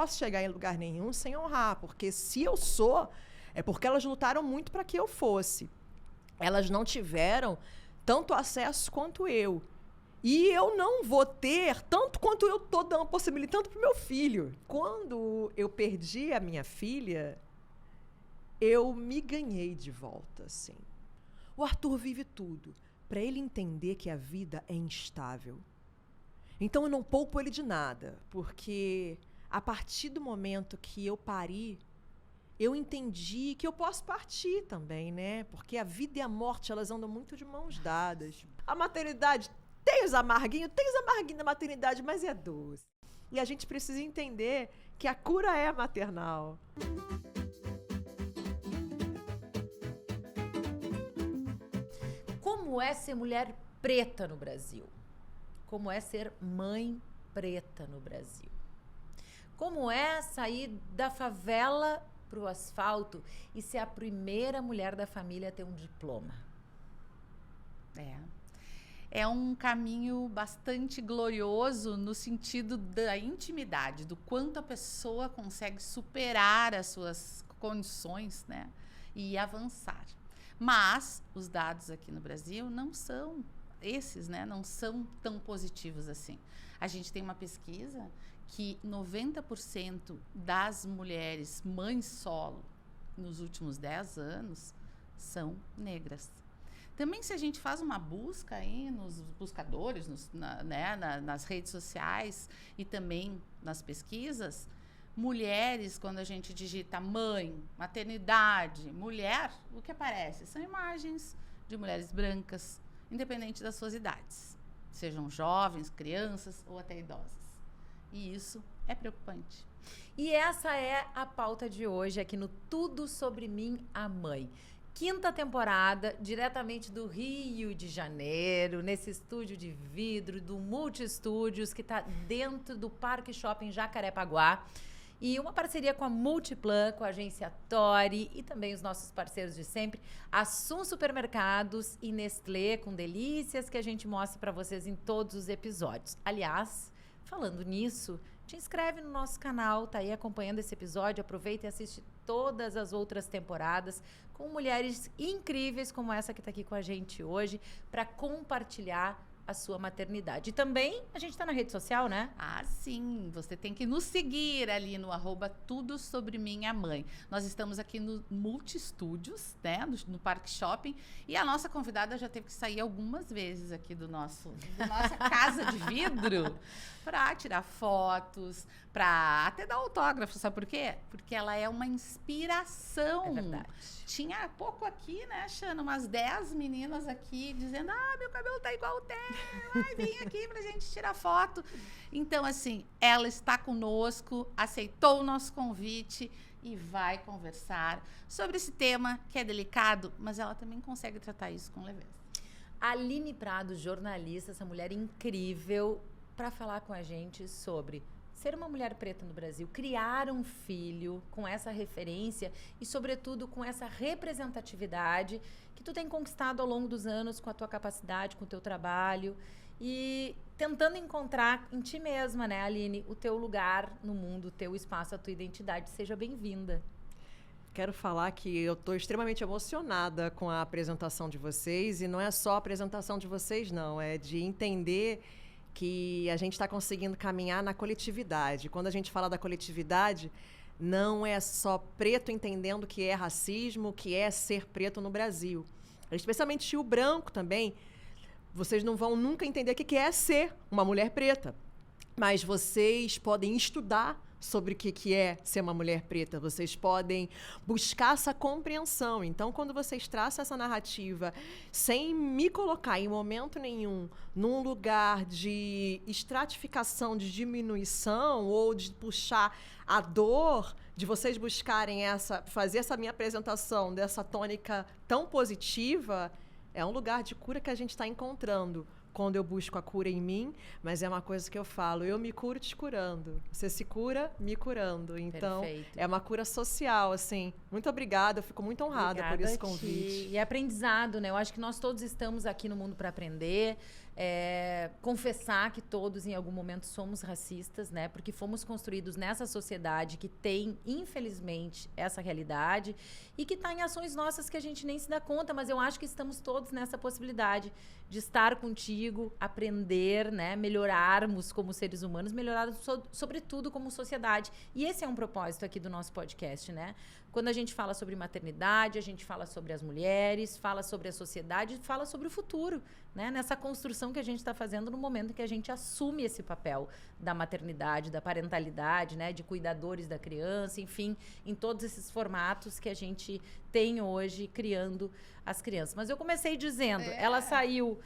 posso chegar em lugar nenhum sem honrar, porque se eu sou, é porque elas lutaram muito para que eu fosse. Elas não tiveram tanto acesso quanto eu. E eu não vou ter tanto quanto eu estou dando possibilitando para o meu filho. Quando eu perdi a minha filha, eu me ganhei de volta, assim. O Arthur vive tudo para ele entender que a vida é instável. Então eu não poupo ele de nada, porque a partir do momento que eu pari, eu entendi que eu posso partir também, né? Porque a vida e a morte, elas andam muito de mãos dadas. A maternidade tem os amarguinhos da maternidade, mas é doce. E a gente precisa entender que a cura é maternal. Como é ser mulher preta no Brasil? Como é ser mãe preta no Brasil? Como é sair da favela para o asfalto e ser a primeira mulher da família a ter um diploma? É um caminho bastante glorioso no sentido da intimidade, do quanto a pessoa consegue superar as suas condições, né, e avançar. Mas os dados aqui no Brasil não são esses, né, não são tão positivos assim. A gente tem uma pesquisa que 90% das mulheres mães solo nos últimos 10 anos são negras. Também, se a gente faz uma busca aí nos buscadores, nas redes sociais e também nas pesquisas, mulheres, quando a gente digita mãe, maternidade, mulher, o que aparece? São imagens de mulheres brancas, independente das suas idades, sejam jovens, crianças ou até idosas. E isso é preocupante. E essa é a pauta de hoje aqui no Tudo Sobre Mim, a Mãe. 5ª temporada, diretamente do Rio de Janeiro, nesse estúdio de vidro do Multistúdios, que está dentro do Parque Shopping Jacarepaguá. E uma parceria com a Multiplan, com a agência Tori e também os nossos parceiros de sempre, Assum Supermercados e Nestlé, com delícias que a gente mostra para vocês em todos os episódios. Aliás, falando nisso, te inscreve no nosso canal, tá aí acompanhando esse episódio, aproveita e assiste todas as outras temporadas com mulheres incríveis como essa que está aqui com a gente hoje para compartilhar a sua maternidade. E também a gente está na rede social, né? Ah, sim. Você tem que nos seguir ali no @Tudo Sobre Minha Mãe. Nós estamos aqui no Multistúdios, né? No Parque Shopping. E a nossa convidada já teve que sair algumas vezes aqui da nossa casa de vidro para tirar fotos, para até dar autógrafo. Sabe por quê? Porque ela é uma inspiração. É verdade. Tinha pouco aqui, né, Xana? Umas 10 meninas aqui dizendo: meu cabelo tá igual o teu. Ai, vem aqui pra gente tirar foto. Então, assim, ela está conosco, aceitou o nosso convite e vai conversar sobre esse tema que é delicado, mas ela também consegue tratar isso com leveza. Aline Prado, jornalista, essa mulher incrível, para falar com a gente sobre ser uma mulher preta no Brasil, criar um filho com essa referência e, sobretudo, com essa representatividade que tu tem conquistado ao longo dos anos com a tua capacidade, com o teu trabalho e tentando encontrar em ti mesma, né, Aline, o teu lugar no mundo, o teu espaço, a tua identidade. Seja bem-vinda. Quero falar que eu estou extremamente emocionada com a apresentação de vocês e não é só a apresentação de vocês, não, é de entender que a gente está conseguindo caminhar na coletividade. Quando a gente fala da coletividade, não é só preto entendendo que é racismo, que é ser preto no Brasil. Especialmente o branco também. Vocês não vão nunca entender o que é ser uma mulher preta. Mas vocês podem estudar sobre o que é ser uma mulher preta. Vocês podem buscar essa compreensão. Então, quando vocês traçam essa narrativa sem me colocar em momento nenhum num lugar de estratificação, de diminuição ou de puxar a dor, de vocês buscarem fazer essa minha apresentação dessa tônica tão positiva, é um lugar de cura que a gente está encontrando. quando eu busco a cura em mim, mas é uma coisa que eu falo, eu me curo te curando. Você se cura me curando. Então, Perfeito. é uma cura social, assim. Muito obrigada, eu fico muito honrada por esse convite. E aprendizado, né? Eu acho que nós todos estamos aqui no mundo para aprender. Confessar que todos em algum momento somos racistas, né? Porque fomos construídos nessa sociedade que tem, infelizmente, essa realidade e que está em ações nossas que a gente nem se dá conta, mas eu acho que estamos todos nessa possibilidade de estar contigo, aprender, né? Melhorarmos como seres humanos, melhorarmos sobretudo como sociedade. E esse é um propósito aqui do nosso podcast, né? Quando a gente fala sobre maternidade, a gente fala sobre as mulheres, fala sobre a sociedade, fala sobre o futuro, né? Nessa construção que a gente está fazendo no momento que a gente assume esse papel da maternidade, da parentalidade, né? De cuidadores da criança, enfim, em todos esses formatos que a gente tem hoje criando as crianças. Mas eu comecei dizendo, ela saiu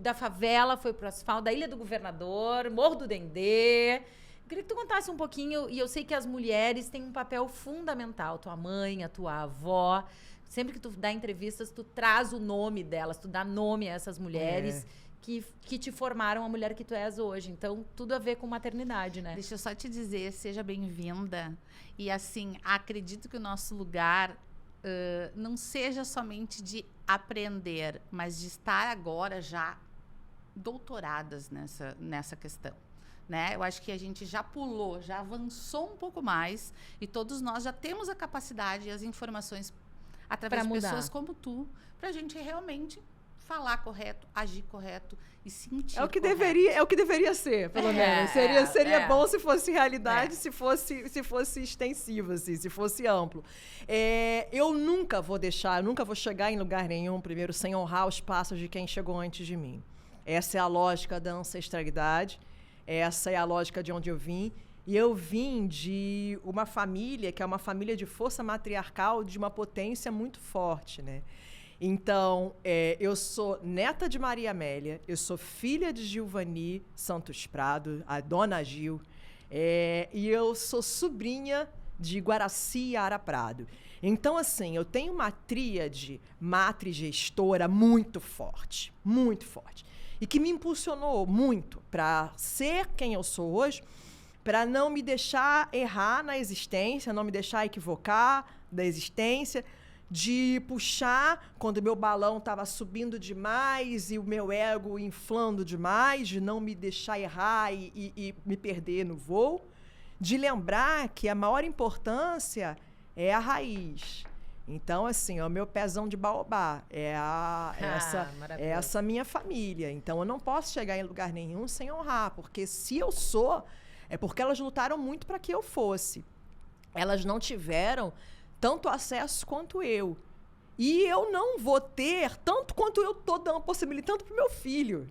da favela, foi para o asfalto, da Ilha do Governador, Morro do Dendê. Queria que tu contasse um pouquinho, e eu sei que as mulheres têm um papel fundamental, tua mãe, a tua avó. Sempre que tu dá entrevistas, tu traz o nome delas, tu dá nome a essas mulheres que te formaram a mulher que tu és hoje. Então, tudo a ver com maternidade, né? Deixa eu só te dizer, seja bem-vinda. E assim, acredito que o nosso lugar não seja somente de aprender, mas de estar agora já doutoradas nessa questão. Né? Eu acho que a gente já pulou, já avançou um pouco mais e todos nós já temos a capacidade e as informações através de pessoas como tu, para a gente realmente falar correto, agir correto e sentir É o que correto. deveria ser, pelo menos. Seria bom se fosse realidade, se fosse extensivo, assim, se fosse amplo. Eu nunca vou chegar em lugar nenhum, primeiro, sem honrar os passos de quem chegou antes de mim. Essa é a lógica da ancestralidade. Essa é a lógica de onde eu vim. E eu vim de uma família que é uma família de força matriarcal de uma potência muito forte, né? Então, eu sou neta de Maria Amélia, eu sou filha de Gilvani Santos Prado, a dona Gil, e eu sou sobrinha de Guaraci Ara Prado. Então, assim, eu tenho uma tríade matrigestora muito forte, e que me impulsionou muito para ser quem eu sou hoje, para não me deixar errar na existência, não me deixar equivocar da existência, de puxar quando meu balão estava subindo demais e o meu ego inflando demais, de não me deixar errar e me perder no voo, de lembrar que a maior importância é a raiz. Então, assim, é o meu pezão de baobá, essa minha família. Então, eu não posso chegar em lugar nenhum sem honrar, porque se eu sou, é porque elas lutaram muito para que eu fosse. Elas não tiveram tanto acesso quanto eu. E eu não vou ter tanto quanto eu estou possibilitando para o meu filho.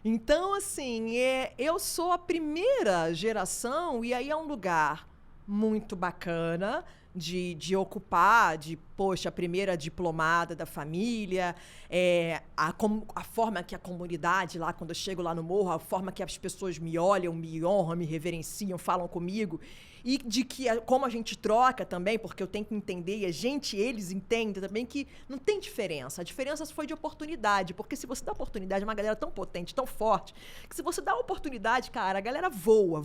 Então, assim, eu sou a primeira geração, e aí é um lugar muito bacana de ocupar, poxa, a primeira diplomada da família, a forma que a comunidade lá, quando eu chego lá no morro, a forma que as pessoas me olham, me honram, me reverenciam, falam comigo, e de que como a gente troca também, porque eu tenho que entender, e eles entendem também que não tem diferença. A diferença foi de oportunidade, porque se você dá oportunidade, uma galera tão potente, tão forte, que se você dá oportunidade, cara, a galera voa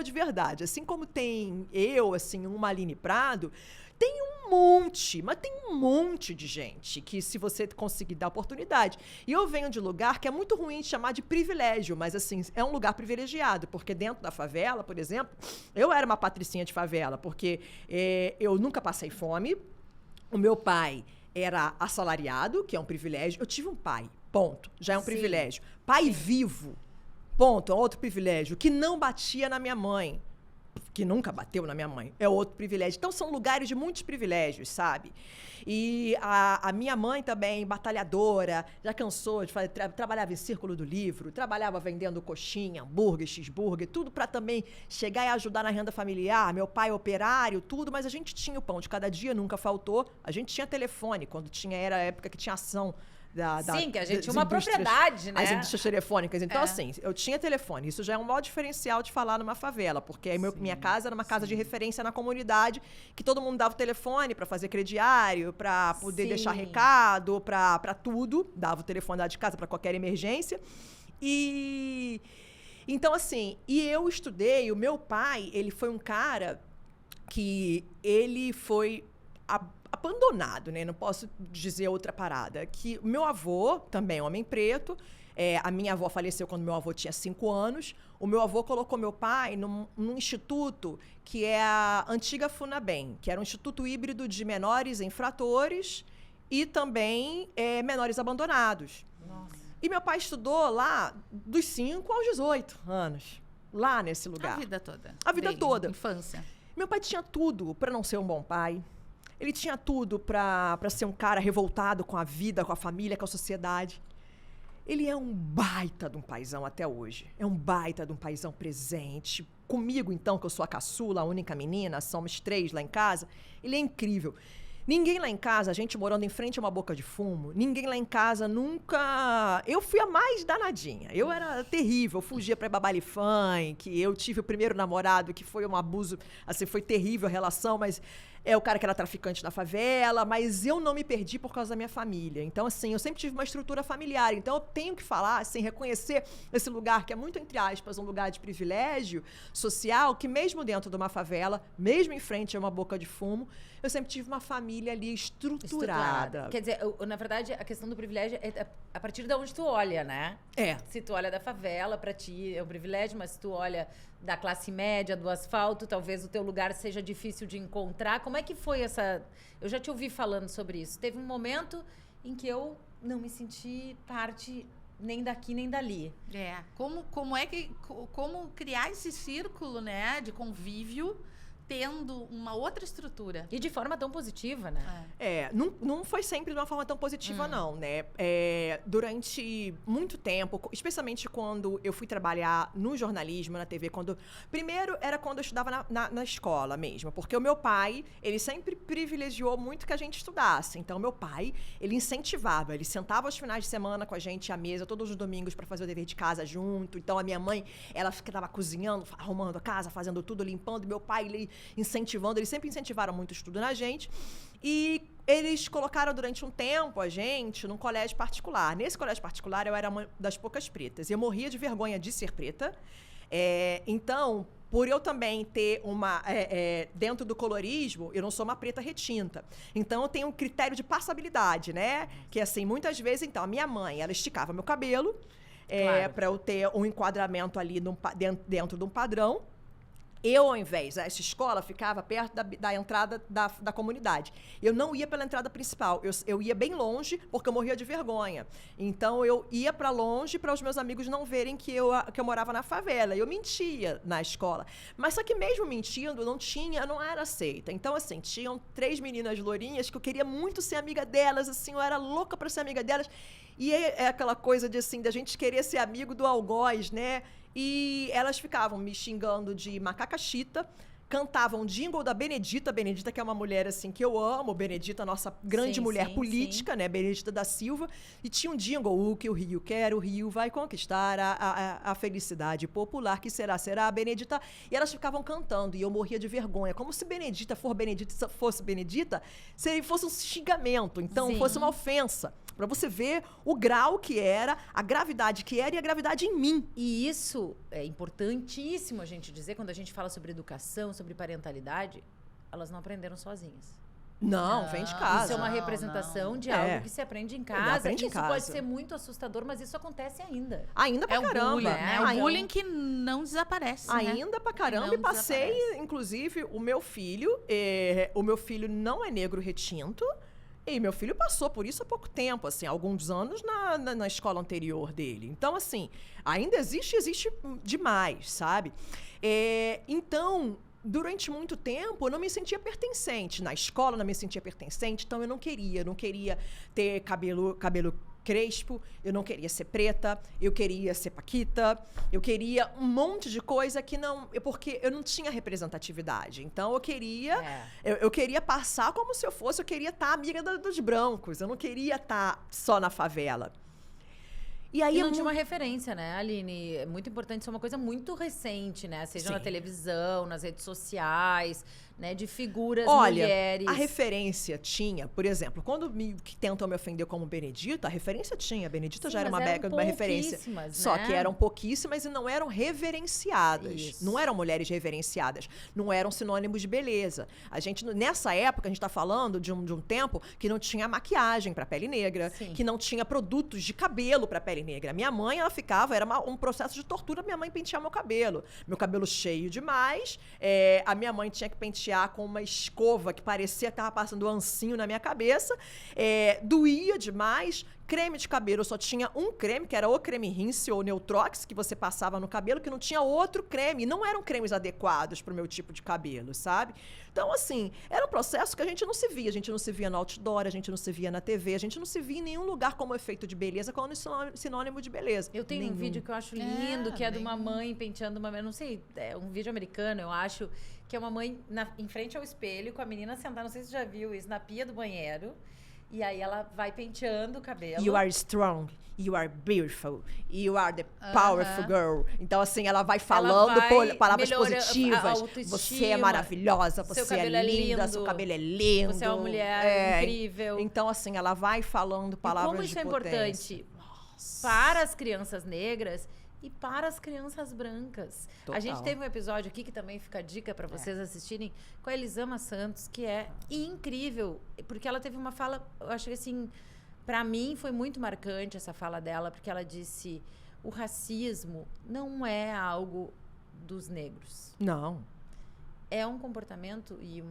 de verdade. Assim como tem assim, uma Aline Prado, tem um monte de gente que, se você conseguir dar oportunidade. E eu venho de lugar que é muito ruim de chamar de privilégio, mas, assim, é um lugar privilegiado, porque dentro da favela, por exemplo, eu era uma patricinha de favela, porque eu nunca passei fome, o meu pai era assalariado, que é um privilégio. Eu tive um pai, ponto, já é um privilégio. Pai vivo, ponto, é outro privilégio, que não batia na minha mãe, que nunca bateu na minha mãe, é outro privilégio. Então, são lugares de muitos privilégios, sabe? E a minha mãe também, batalhadora, já cansou de fazer, trabalhava em Círculo do Livro, trabalhava vendendo coxinha, hambúrguer, cheeseburger, tudo para também chegar e ajudar na renda familiar. Meu pai operário, tudo, mas a gente tinha o pão de cada dia, nunca faltou. A gente tinha telefone, quando era a época que tinha ação Sim, que a gente das tinha uma propriedade, né? As indústrias telefônicas. Então, assim, eu tinha telefone. Isso já é um maior diferencial de falar numa favela, porque aí minha casa era uma casa de referência na comunidade, que todo mundo dava o telefone para fazer crediário, para poder deixar recado, para tudo. Dava o telefone lá de casa para qualquer emergência. E... Então, assim, eu estudei, o meu pai, ele foi um cara que ele foi abandonado, né? Não posso dizer outra parada. Que o meu avô, também homem preto, a minha avó faleceu quando meu avô tinha 5 anos. O meu avô colocou meu pai num instituto que é a antiga Funabem, que era um instituto híbrido de menores infratores e também menores abandonados. Nossa. E meu pai estudou lá dos 5 aos 18 anos, lá nesse lugar. A vida toda. A vida toda. Infância. Meu pai tinha tudo para não ser um bom pai. Ele tinha tudo para ser um cara revoltado com a vida, com a família, com a sociedade. Ele é um baita de um paizão até hoje. É um baita de um paizão presente. Comigo, então, que eu sou a caçula, a única menina, somos 3 lá em casa, ele é incrível. Ninguém lá em casa, a gente morando em frente a uma boca de fumo, ninguém lá em casa nunca... Eu fui a mais danadinha. Eu era terrível, eu fugia pra babali funk, eu tive o primeiro namorado que foi um abuso, assim, foi terrível a relação, mas é o cara que era traficante na favela, mas eu não me perdi por causa da minha família. Então, assim, eu sempre tive uma estrutura familiar, então eu tenho que falar, assim, reconhecer esse lugar que é muito, entre aspas, um lugar de privilégio social, que mesmo dentro de uma favela, mesmo em frente a uma boca de fumo, eu sempre tive uma família ali estruturada. Quer dizer, na verdade, a questão do privilégio é a partir de onde tu olha, né? Se tu olha da favela, pra ti é um privilégio, mas se tu olha da classe média, do asfalto, talvez o teu lugar seja difícil de encontrar. Como é que foi essa... Eu já te ouvi falando sobre isso. Teve um momento em que eu não me senti parte nem daqui nem dali. Como criar esse círculo, né, de convívio, tendo uma outra estrutura. E de forma tão positiva, né? Não foi sempre de uma forma tão positiva, não, né? Durante muito tempo, especialmente quando eu fui trabalhar no jornalismo, na TV, primeiro era quando eu estudava na escola mesmo, porque o meu pai, ele sempre privilegiou muito que a gente estudasse. Então, meu pai, ele incentivava, ele sentava aos finais de semana com a gente à mesa, todos os domingos, para fazer o dever de casa junto. Então, a minha mãe, ela ficava cozinhando, arrumando a casa, fazendo tudo, limpando. Meu pai, ele incentivando, eles sempre incentivaram muito o estudo na gente. E eles colocaram durante um tempo a gente num colégio particular. Nesse colégio particular, eu era uma das poucas pretas. E eu morria de vergonha de ser preta. Então, por eu também ter dentro do colorismo, eu não sou uma preta retinta. Então, eu tenho um critério de passabilidade, né? Que, assim, muitas vezes, então, a minha mãe, ela esticava meu cabelo para eu ter um enquadramento ali dentro de um padrão. Eu, ao invés, essa escola ficava perto da entrada da comunidade. Eu não ia pela entrada principal. Eu ia bem longe, porque eu morria de vergonha. Então, eu ia para longe para os meus amigos não verem que eu morava na favela. Eu mentia na escola. Mas só que mesmo mentindo, eu não era aceita. Então, assim, tinham 3 meninas lourinhas que eu queria muito ser amiga delas. Assim, eu era louca para ser amiga delas. E é aquela coisa de, assim, da gente querer ser amigo do algoz, né? E elas ficavam me xingando de macaca chita, cantavam jingle da Benedita, que é uma mulher assim que eu amo, Benedita, nossa grande mulher política, né, Benedita da Silva, e tinha um jingle, o que o Rio quer, o Rio vai conquistar a felicidade popular, que será Benedita, e elas ficavam cantando, e eu morria de vergonha, como se Benedita fosse Benedita, se fosse um xingamento, então fosse uma ofensa. Para você ver o grau que era, a gravidade que era e a gravidade em mim. E isso é importantíssimo a gente dizer, quando a gente fala sobre educação, sobre parentalidade, elas não aprenderam sozinhas. Não, vem de casa. Isso é uma representação de algo que se aprende em casa. Isso pode ser muito assustador, mas isso acontece ainda. Ainda pra caramba. Bullying, né? É um bullying que não desaparece, ainda pra caramba. E passei, inclusive, o meu filho não é negro retinto. E meu filho passou por isso há pouco tempo, assim, há alguns anos na escola anterior dele. Então, assim, ainda existe demais, sabe? Então, durante muito tempo, eu não me sentia pertencente. Na escola, eu não me sentia pertencente, então eu não queria ter cabelo crespo, eu não queria ser preta, eu queria ser paquita, eu queria um monte de coisa que não... Porque eu não tinha representatividade. Então, eu queria... Eu queria passar como se eu queria estar amiga dos brancos. Eu não queria estar só na favela. E aí não tinha uma referência, né, Aline? É muito importante, isso é uma coisa muito recente, né? Seja na televisão, nas redes sociais, né? De figuras mulheres. A referência tinha, por exemplo, quando que tentam me ofender como Benedita, a referência tinha. A Benedita já era uma referência. Né? Só que eram pouquíssimas e não eram reverenciadas. Isso. Não eram mulheres reverenciadas. Não eram sinônimos de beleza. Nessa época, a gente está falando de um tempo que não tinha maquiagem para pele negra, que não tinha produtos de cabelo para pele negra. Minha mãe, ela ficava, era um processo de tortura, minha mãe pentear meu cabelo. Meu cabelo cheio demais, a minha mãe tinha que pentear com uma escova que parecia que estava passando um ancinho na minha cabeça, doía demais. Creme de cabelo, eu só tinha um creme, que era o creme Rinse ou Neutrox, que você passava no cabelo, que não tinha outro creme. Não eram cremes adequados para o meu tipo de cabelo, sabe? Então, assim, era um processo que a gente não se via. A gente não se via no outdoor, a gente não se via na TV, a gente não se via em nenhum lugar como efeito de beleza, como sinônimo de beleza. Eu tenho um vídeo que eu acho lindo, que é de uma mãe penteando uma... Não sei, é um vídeo americano, eu acho, que é uma mãe em frente ao espelho, com a menina sentada, não sei se você já viu isso, na pia do banheiro. E aí ela vai penteando o cabelo. You are strong, you are beautiful, you are the powerful girl. Então, assim, ela vai falando palavras positivas. Você é maravilhosa, você é linda, seu cabelo é lindo. Você é uma mulher incrível. Então, assim, ela vai falando palavras de potência. Como isso é importante para as crianças negras e para as crianças brancas. Total. A gente teve um episódio aqui que também fica a dica para vocês assistirem, com a Elisama Santos, que é incrível, porque ela teve uma fala, eu acho que assim, para mim foi muito marcante essa fala dela, porque ela disse: o racismo não é algo dos negros. Não. É um comportamento e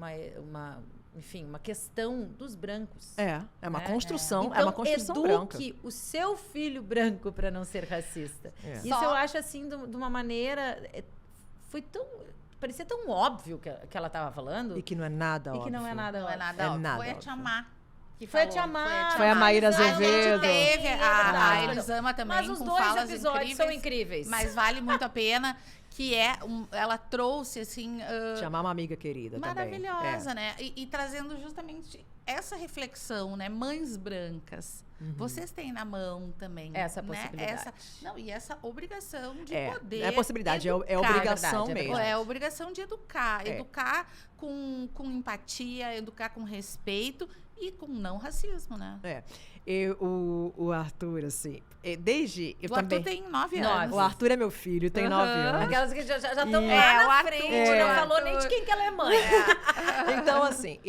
enfim, uma questão dos brancos. É uma construção, então, é uma construção branca. Eduque o seu filho branco para não ser racista. Isso eu acho assim, de uma maneira... Foi tão... Parecia tão óbvio que ela estava falando. E que não é nada óbvio. E que não é nada óbvio. Foi a Tia Má. Foi a Tia Má. Foi a Maíra Azevedo. Teve a Elisama também. Mas os com dois falas episódios são incríveis. Mas vale muito a pena. Que ela trouxe, assim... Chamar uma amiga querida maravilhosa, também. né? E trazendo justamente essa reflexão, né? Mães brancas. Vocês têm na mão também. Essa possibilidade. E essa obrigação de poder Não é possibilidade, educar, é obrigação mesmo. É obrigação de educar. Educar com empatia, educar com respeito e com não racismo, né? O Arthur, assim, desde... Arthur tem 9 anos. O Arthur é meu filho, tem 9 anos. Aquelas que já estão lá na frente, não falou nem de quem que ela é mãe. Então, assim,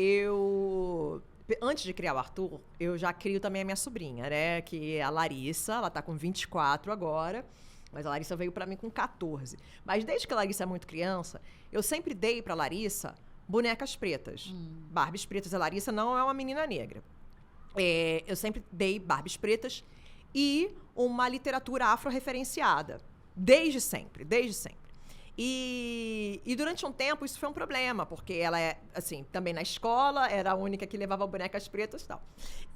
antes de criar o Arthur, eu já crio também a minha sobrinha, né? Que é a Larissa, ela tá com 24 agora, mas a Larissa veio pra mim com 14. Mas desde que a Larissa é muito criança, eu sempre dei pra Larissa bonecas pretas. Barbies pretas. A Larissa não é uma menina negra. Eu sempre dei Barbies pretas e uma literatura afro-referenciada. Desde sempre. E durante um tempo isso foi um problema, porque ela assim, também na escola, era a única que levava bonecas pretas e tal.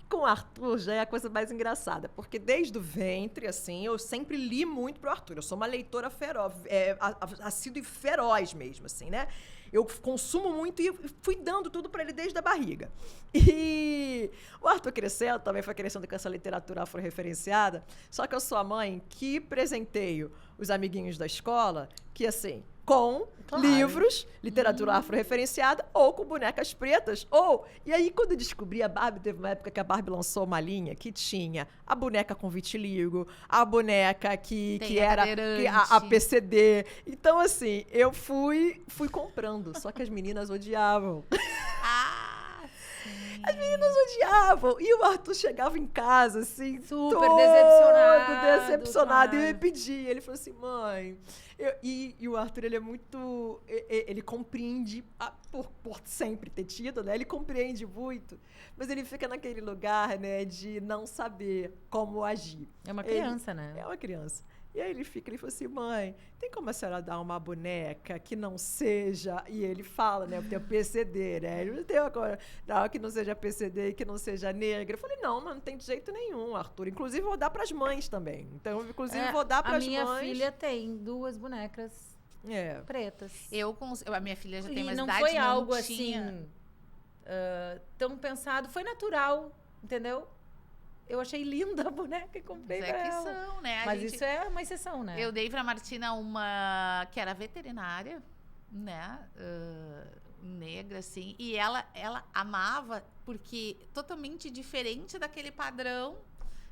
Com o Arthur já é a coisa mais engraçada, porque desde o ventre, assim, eu sempre li muito pro Arthur. Eu sou uma leitora feroz, assídua e feroz mesmo, assim, né? Eu consumo muito e fui dando tudo para ele desde a barriga. E o Arthur crescendo, também foi crescendo com essa literatura afro-referenciada, só que eu sou a mãe que presenteio os amiguinhos da escola, que assim, com livros, literatura afro-referenciada, ou com bonecas pretas, E aí, quando eu descobri a Barbie, teve uma época que a Barbie lançou uma linha que tinha a boneca com vitiligo, a boneca que era a PCD. Então, assim, eu fui comprando, só que as meninas odiavam. As meninas odiavam. E o Arthur chegava em casa, assim, super decepcionado. E eu pedia. Ele falou assim, mãe... E o Arthur, ele é muito... Ele compreende, por sempre ter tido, né? Ele compreende muito. Mas ele fica naquele lugar, né? De não saber como agir. É uma criança, né? É uma criança. E aí ele falou assim, mãe, tem como a senhora dar uma boneca que não seja... E ele fala, né, tem o PCD, né? Ele não tem uma que não seja PCD e que não seja negra. Eu falei, não tem de jeito nenhum, Arthur. Inclusive, vou dar pras mães também. Então, inclusive, vou dar pras mães. A minha filha tem 2 bonecas pretas. A minha filha já tem mais não idade, foi não algo tinha... assim tão pensado. Foi natural, entendeu? Eu achei linda a boneca e comprei pra ela. São, né? Mas isso é uma exceção, né? Eu dei pra Martina uma que era veterinária, né? Negra, assim. E ela amava, porque totalmente diferente daquele padrão.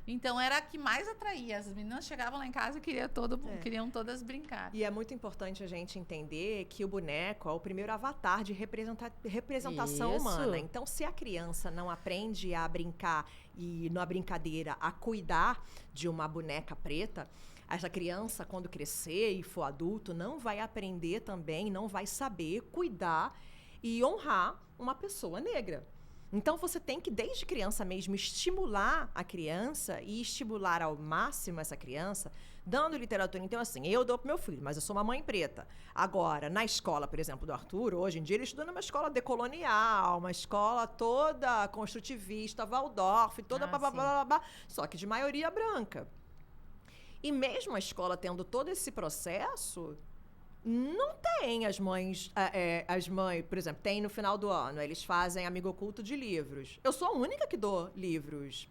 Então, era a que mais atraía. As meninas chegavam lá em casa e queriam todas brincar. E é muito importante a gente entender que o boneco é o primeiro avatar de representação humana. Então, se a criança não aprende a brincar e, na brincadeira, a cuidar de uma boneca preta, essa criança, quando crescer e for adulto, não vai aprender também, não vai saber cuidar e honrar uma pessoa negra. Então, você tem que, desde criança mesmo, estimular a criança e estimular ao máximo essa criança, dando literatura. Então, assim, eu dou pro meu filho, mas eu sou uma mãe preta. Agora, na escola, por exemplo, do Arthur, hoje em dia, ele estuda numa escola decolonial, uma escola toda construtivista, Waldorf, toda blá, só que de maioria branca. E mesmo a escola tendo todo esse processo... Não tem as mães, por exemplo, tem no final do ano, eles fazem amigo oculto de livros. Eu sou a única que dou livros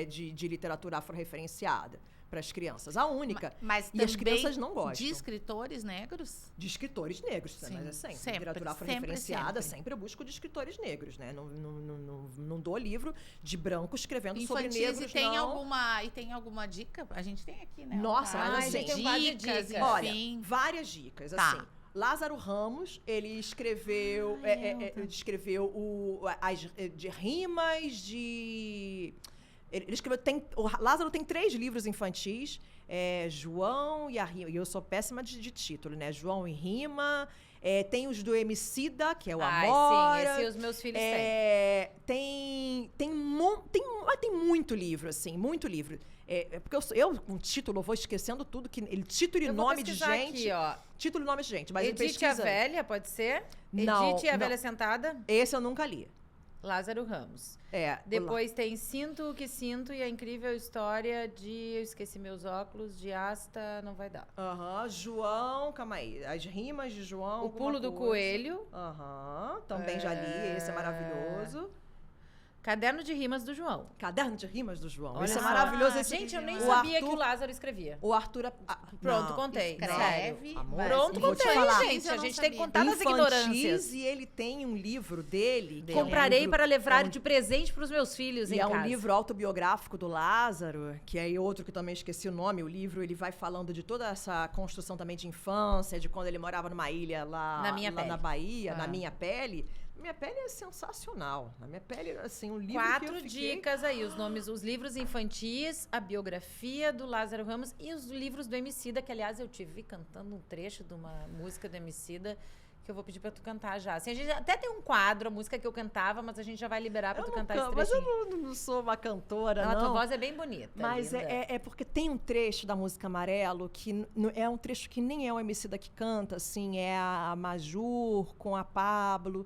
de literatura afro-referenciada para as crianças, a única. Mas e as crianças não gostam. De escritores negros? De escritores negros, sim, mas sempre. Literatura afro-referenciada, sempre eu busco de escritores negros, né? Não dou livro de branco escrevendo sobre negros, e tem alguma dica? A gente tem aqui, né? Nossa, mas assim, tem várias dicas. Olha, várias dicas, assim. Lázaro Ramos, ele escreveu, de rimas de... Ele escreveu, o Lázaro tem 3 livros infantis, João e a Rima, e eu sou péssima de título, né? João e Rima, tem os do Emicida, que é o Amora. Sim, esse os meus filhos têm. Tem muito livro, assim, muito livro. Porque eu com título, eu vou esquecendo tudo, título e nome de gente. Aqui, ó. Título e nome de gente, mas Edith a Velha, pode ser? Não. Edith a Velha Sentada? Esse eu nunca li. Lázaro Ramos. Depois tem Sinto o que Sinto e a incrível história de Eu Esqueci Meus Óculos, de Asta Não Vai Dar. João, calma aí. As rimas de João. O Pulo do Coelho. Também já li, esse é maravilhoso. Caderno de Rimas do João. Caderno de Rimas do João. Olha Esse é maravilhoso. Gente, eu nem sabia que o Lázaro escrevia. O Arthur... Pronto, contei. Escreve. Pronto, contei, gente. A gente tem que contar das ignorâncias. E ele tem um livro dele. Comprarei para levar de presente para os meus filhos em casa. E é um livro autobiográfico do Lázaro, que é outro que eu também esqueci o nome. O livro, ele vai falando de toda essa construção também de infância, de quando ele morava numa ilha lá na Bahia, na Minha Pele. Minha Pele é sensacional. Na Minha Pele, assim, um livro 4 dicas aí, os livros infantis, a biografia do Lázaro Ramos e os livros do Emicida, que, aliás, eu te vi cantando um trecho de uma música do Emicida, que eu vou pedir pra tu cantar já. Assim, a gente até tem um quadro, a música que eu cantava, mas a gente já vai liberar pra tu cantar esse trechinho. Mas eu não sou uma cantora, não. A tua voz é bem bonita. Mas é porque tem um trecho da música Amarelo que é um trecho que nem é o Emicida que canta, assim, é a Majur com a Pablo.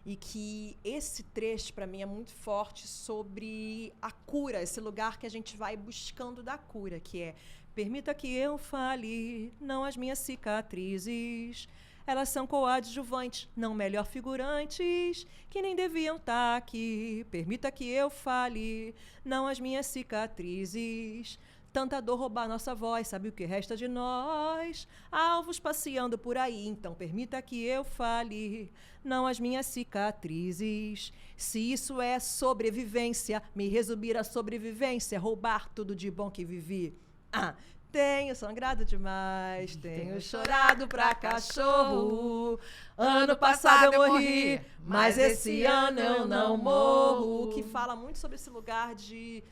E que esse trecho, para mim, é muito forte sobre a cura, esse lugar que a gente vai buscando da cura, que é: permita que eu fale, não as minhas cicatrizes. Elas são coadjuvantes, não melhor figurantes, que nem deviam estar aqui. Permita que eu fale, não as minhas cicatrizes. Tanta dor roubar nossa voz, sabe o que resta de nós? Alvos passeando por aí, então permita que eu fale, não as minhas cicatrizes. Se isso é sobrevivência, me resumir a sobrevivência, roubar tudo de bom que vivi. Tenho sangrado demais, tenho chorado pra cachorro. Ano passado eu morri, mas esse ano eu não morro. Que fala muito sobre esse lugar de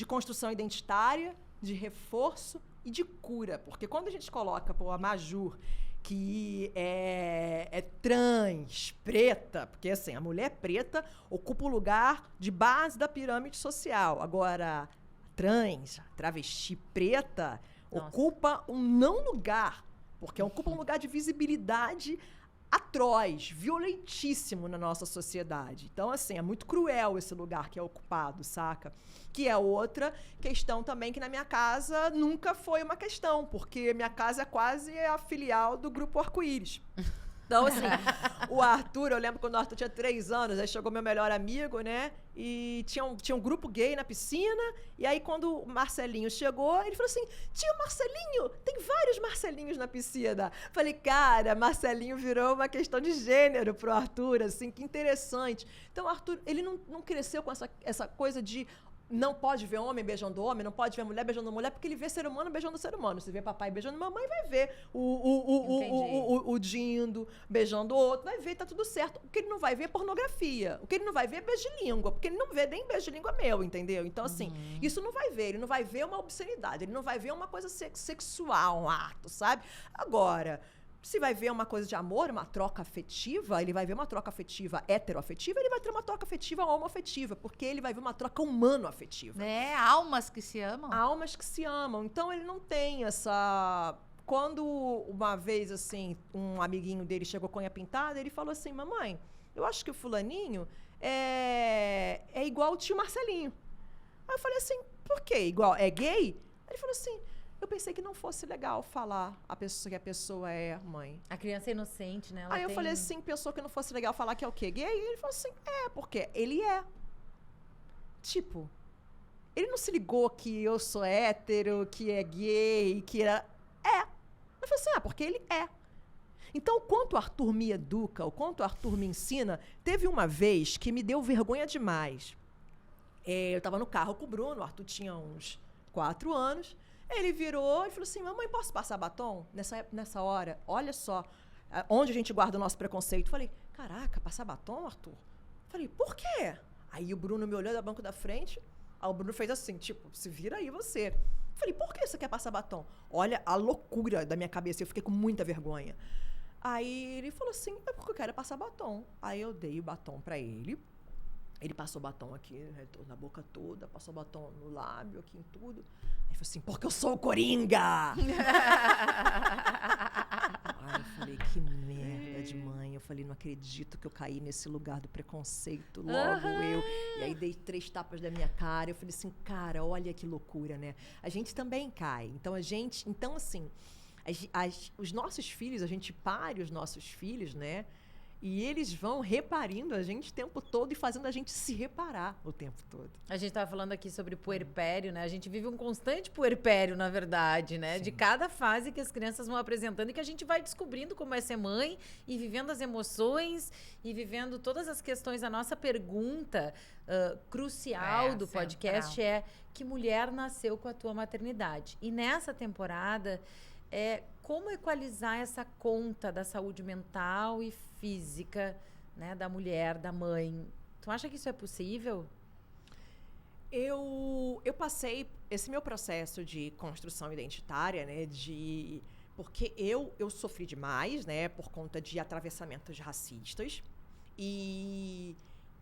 construção identitária, de reforço e de cura. Porque quando a gente coloca a Majur, que é trans, preta, porque assim, a mulher preta ocupa o lugar de base da pirâmide social. Agora, trans, travesti preta, Nossa. Ocupa um não lugar, porque ocupa um lugar de visibilidade atroz, violentíssimo na nossa sociedade. Então, assim, é muito cruel esse lugar que é ocupado, saca? Que é outra questão também que na minha casa nunca foi uma questão, porque minha casa é quase a filial do Grupo Arco-Íris. Então, assim, o Arthur, eu lembro quando o Arthur tinha 3 anos, aí chegou meu melhor amigo, né? E tinha um grupo gay na piscina. E aí, quando o Marcelinho chegou, ele falou assim: tio Marcelinho, tem vários Marcelinhos na piscina. Falei, cara, Marcelinho virou uma questão de gênero pro Arthur, assim, que interessante. Então, o Arthur, ele não cresceu com essa coisa de não pode ver homem beijando homem, não pode ver mulher beijando mulher, porque ele vê ser humano beijando ser humano. Se vê papai beijando mamãe, vai ver o Dindo beijando o outro, vai ver, tá tudo certo. O que ele não vai ver é pornografia. O que ele não vai ver é beijo de língua, porque ele não vê nem beijo de língua meu, entendeu? Então, assim, isso não vai ver. Ele não vai ver uma obscenidade, ele não vai ver uma coisa sexual, um ato, sabe? Agora, se vai ver uma coisa de amor, uma troca afetiva, ele vai ver uma troca afetiva heteroafetiva, ele vai ter uma troca afetiva homoafetiva, porque ele vai ver uma troca humano-afetiva. Almas que se amam. Almas que se amam. Então, ele não tem essa... Quando, uma vez, assim, um amiguinho dele chegou com a unha pintada, ele falou assim, mamãe, eu acho que o fulaninho é igual o tio Marcelinho. Aí eu falei assim, por quê? Igual? É gay? Ele falou assim... Eu pensei que não fosse legal falar que a pessoa é mãe. A criança é inocente, né? Aí eu falei assim, pensou que não fosse legal falar que é o quê? Gay? E ele falou assim, porque ele é. Tipo, ele não se ligou que eu sou hétero, que é gay, que era... Eu falei assim, porque ele é. Então, o quanto o Arthur me educa, o quanto o Arthur me ensina, teve uma vez que me deu vergonha demais. Eu tava no carro com o Bruno, o Arthur tinha uns 4 anos... Ele virou e falou assim, mamãe, posso passar batom? Nessa hora, olha só, onde a gente guarda o nosso preconceito. Falei, caraca, passar batom, Arthur? Falei, por quê? Aí o Bruno me olhou da banco da frente, aí o Bruno fez assim, tipo, se vira aí você. Falei, por que você quer passar batom? Olha a loucura da minha cabeça, eu fiquei com muita vergonha. Aí ele falou assim, é porque eu quero passar batom. Aí eu dei o batom pra ele. Ele passou batom aqui, né, na boca toda, passou batom no lábio, aqui em tudo. Aí falou assim, porque eu sou o Coringa! Ai, eu falei, que merda de mãe. Eu falei, não acredito que eu caí nesse lugar do preconceito, logo eu. E aí dei 3 tapas da minha cara. Eu falei assim, cara, olha que loucura, né? A gente também cai. Então, assim, os nossos filhos, a gente pare os nossos filhos, né? E eles vão reparindo a gente o tempo todo e fazendo a gente se reparar o tempo todo. A gente estava falando aqui sobre puerpério, né? A gente vive um constante puerpério, na verdade, né? Sim. De cada fase que as crianças vão apresentando e que a gente vai descobrindo como é ser mãe e vivendo as emoções e vivendo todas as questões. A nossa pergunta crucial do podcast é: que mulher nasceu com a tua maternidade? E nessa temporada, como equalizar essa conta da saúde mental e física, né, da mulher, da mãe? Tu acha que isso é possível? Eu passei esse meu processo de construção identitária, né, porque eu sofri demais, né, por conta de atravessamentos racistas. E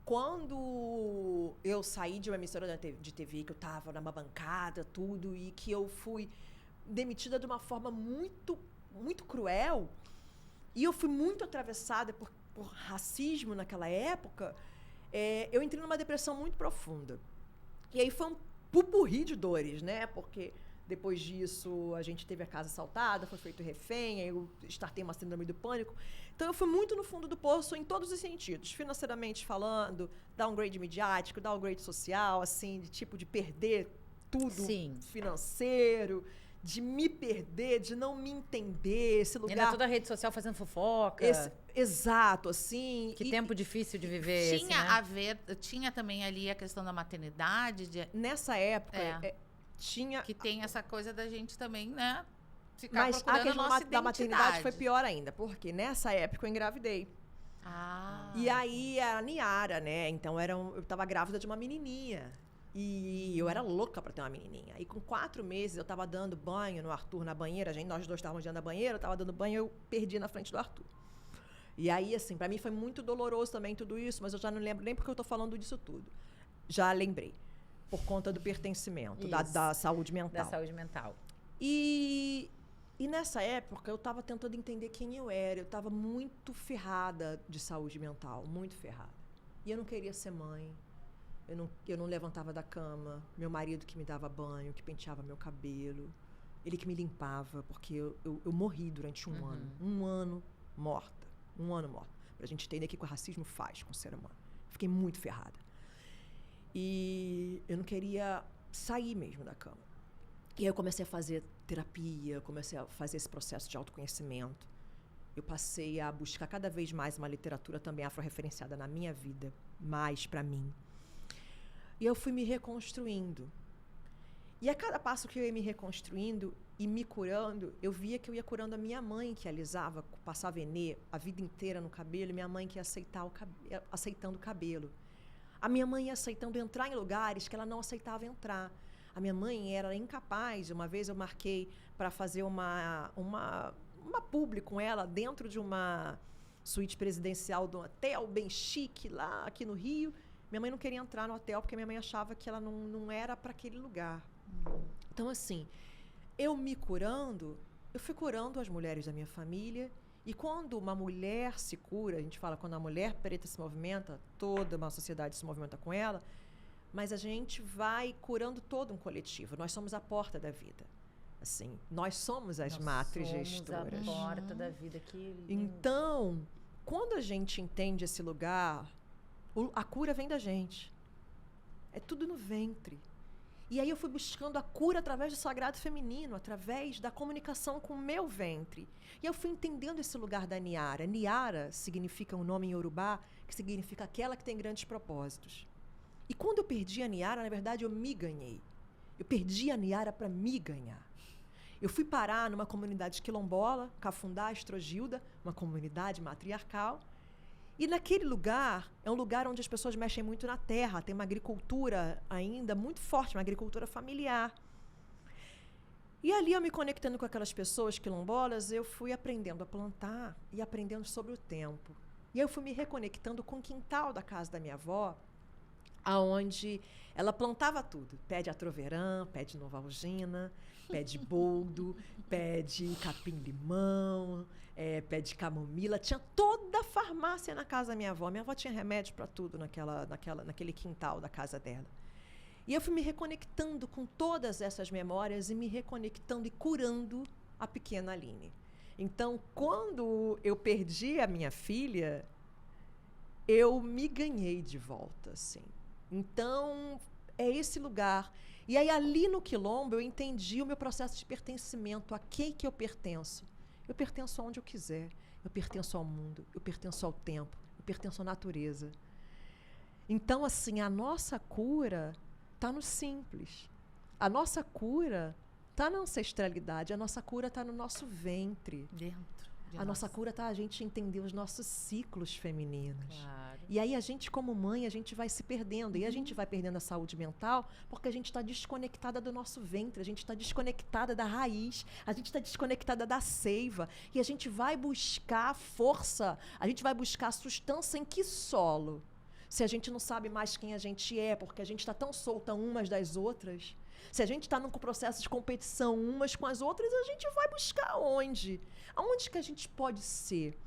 quando eu saí de uma emissora de TV, que eu estava numa bancada, tudo, e que eu fui demitida de uma forma muito, muito cruel, e eu fui muito atravessada por racismo naquela época, eu entrei numa depressão muito profunda. E aí foi um pupurri de dores, né? Porque depois disso a gente teve a casa assaltada, foi feito refém, aí eu startei uma síndrome do pânico. Então eu fui muito no fundo do poço em todos os sentidos. Financeiramente falando, downgrade midiático, downgrade social, assim, de perder tudo. Sim. Financeiro, de me perder, de não me entender, esse lugar... Ainda toda a rede social fazendo fofoca. Exato, assim... Que tempo difícil de viver Tinha também ali a questão da maternidade. Nessa época, tinha... Que tem essa coisa da gente também, né? Ficar mas a questão da maternidade foi pior ainda, porque nessa época eu engravidei. E aí, a Niara, né? Então, eu tava grávida de uma menininha. E eu era louca pra ter uma menininha. E com 4 meses, eu tava dando banho no Arthur na banheira. Nós dois estávamos dentro da banheira, eu tava dando banho e eu perdi na frente do Arthur. E aí, assim, pra mim foi muito doloroso também tudo isso, mas eu já não lembro nem porque eu tô falando disso tudo. Já lembrei. Por conta do pertencimento, da saúde mental. Da saúde mental. E nessa época, eu estava tentando entender quem eu era. Eu estava muito ferrada de saúde mental, muito ferrada. E eu não queria ser mãe. Eu não levantava da cama. Meu marido que me dava banho, que penteava meu cabelo. Ele que me limpava, porque eu morri durante um ano. Um ano morta. Pra gente entender o que o racismo faz com o ser humano. Fiquei muito ferrada. E eu não queria sair mesmo da cama. E aí eu comecei a fazer terapia, comecei a fazer esse processo de autoconhecimento. Eu passei a buscar cada vez mais uma literatura também afro-referenciada na minha vida, mais para mim. E eu fui me reconstruindo. E a cada passo que eu ia me reconstruindo e me curando, eu via que eu ia curando a minha mãe, que alisava, passava Enê a vida inteira no cabelo, e minha mãe que ia aceitando o cabelo. A minha mãe ia aceitando entrar em lugares que ela não aceitava entrar. A minha mãe era incapaz. Uma vez eu marquei para fazer uma publi com ela dentro de uma suíte presidencial de um hotel bem chique lá aqui no Rio. Minha mãe não queria entrar no hotel porque minha mãe achava que ela não era para aquele lugar. Então, assim, eu me curando, eu fui curando as mulheres da minha família. E quando uma mulher se cura, a gente fala, quando a mulher preta se movimenta, toda uma sociedade se movimenta com ela, mas a gente vai curando todo um coletivo. Nós somos a porta da vida. Assim, nós somos as matres gestoras. Somos a porta da vida. Que lindo. Então, quando a gente entende esse lugar, a cura vem da gente. É tudo no ventre. E aí eu fui buscando a cura através do sagrado feminino, através da comunicação com o meu ventre. E eu fui entendendo esse lugar da Niara. Niara significa um nome em Yorubá, que significa aquela que tem grandes propósitos. E quando eu perdi a Niara, na verdade, eu me ganhei. Eu perdi a Niara para me ganhar. Eu fui parar numa comunidade quilombola, Cafundá, Estrogilda, uma comunidade matriarcal. E naquele lugar, é um lugar onde as pessoas mexem muito na terra, tem uma agricultura ainda muito forte, uma agricultura familiar. E ali, eu me conectando com aquelas pessoas quilombolas, eu fui aprendendo a plantar e aprendendo sobre o tempo. E eu fui me reconectando com o quintal da casa da minha avó, aonde ela plantava tudo. Pé de atroverã, pé de novalgina, pé de boldo, pé de capim-limão, pé de camomila. Tinha toda a farmácia na casa da minha avó. Minha avó tinha remédio para tudo naquele quintal da casa dela. E eu fui me reconectando com todas essas memórias e me reconectando e curando a pequena Aline. Então, quando eu perdi a minha filha, eu me ganhei de volta, assim. Então, é esse lugar. E aí, ali no Quilombo, eu entendi o meu processo de pertencimento. A quem que eu pertenço? Eu pertenço aonde eu quiser. Eu pertenço ao mundo. Eu pertenço ao tempo. Eu pertenço à natureza. Então, assim, a nossa cura está no simples. A nossa cura está na ancestralidade. A nossa cura está no nosso ventre. Dentro. A nossa cura está a gente entender os nossos ciclos femininos. Claro. E aí a gente, como mãe, a gente vai se perdendo. E a gente vai perdendo a saúde mental porque a gente está desconectada do nosso ventre, a gente está desconectada da raiz, a gente está desconectada da seiva. E a gente vai buscar força, a gente vai buscar sustância em que solo? Se a gente não sabe mais quem a gente é, porque a gente está tão solta umas das outras. Se a gente está num processo de competição umas com as outras, a gente vai buscar onde? Aonde que a gente pode ser?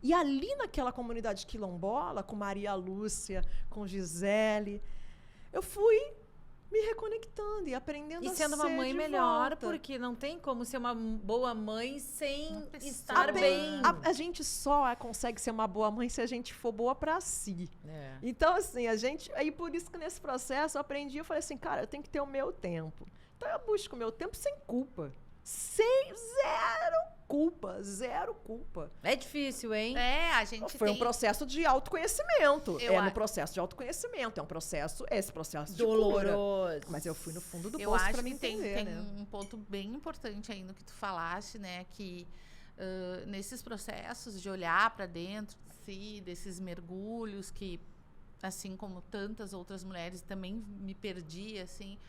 E ali naquela comunidade quilombola, com Maria Lúcia, com Gisele, eu fui me reconectando e aprendendo a ser E sendo uma mãe de melhor, volta. porque não tem como ser uma boa mãe sem Uma pessoa. estar bem. A gente só consegue ser uma boa mãe se a gente for boa para si. É. Então, assim, aí por isso que nesse processo eu aprendi, eu falei assim, cara, eu tenho que ter o meu tempo. Então eu busco o meu tempo sem culpa. Zero culpa. É difícil, hein? A gente Foi um processo de autoconhecimento. Eu No acho. processo de autoconhecimento. Esse processo de cura. Doloroso. Mas eu fui no fundo do Eu poço acho para me que tem entender, né? um ponto bem importante aí no que tu falaste, né? Que nesses processos de olhar para dentro de si, desses mergulhos que, assim como tantas outras mulheres, também me perdi, assim.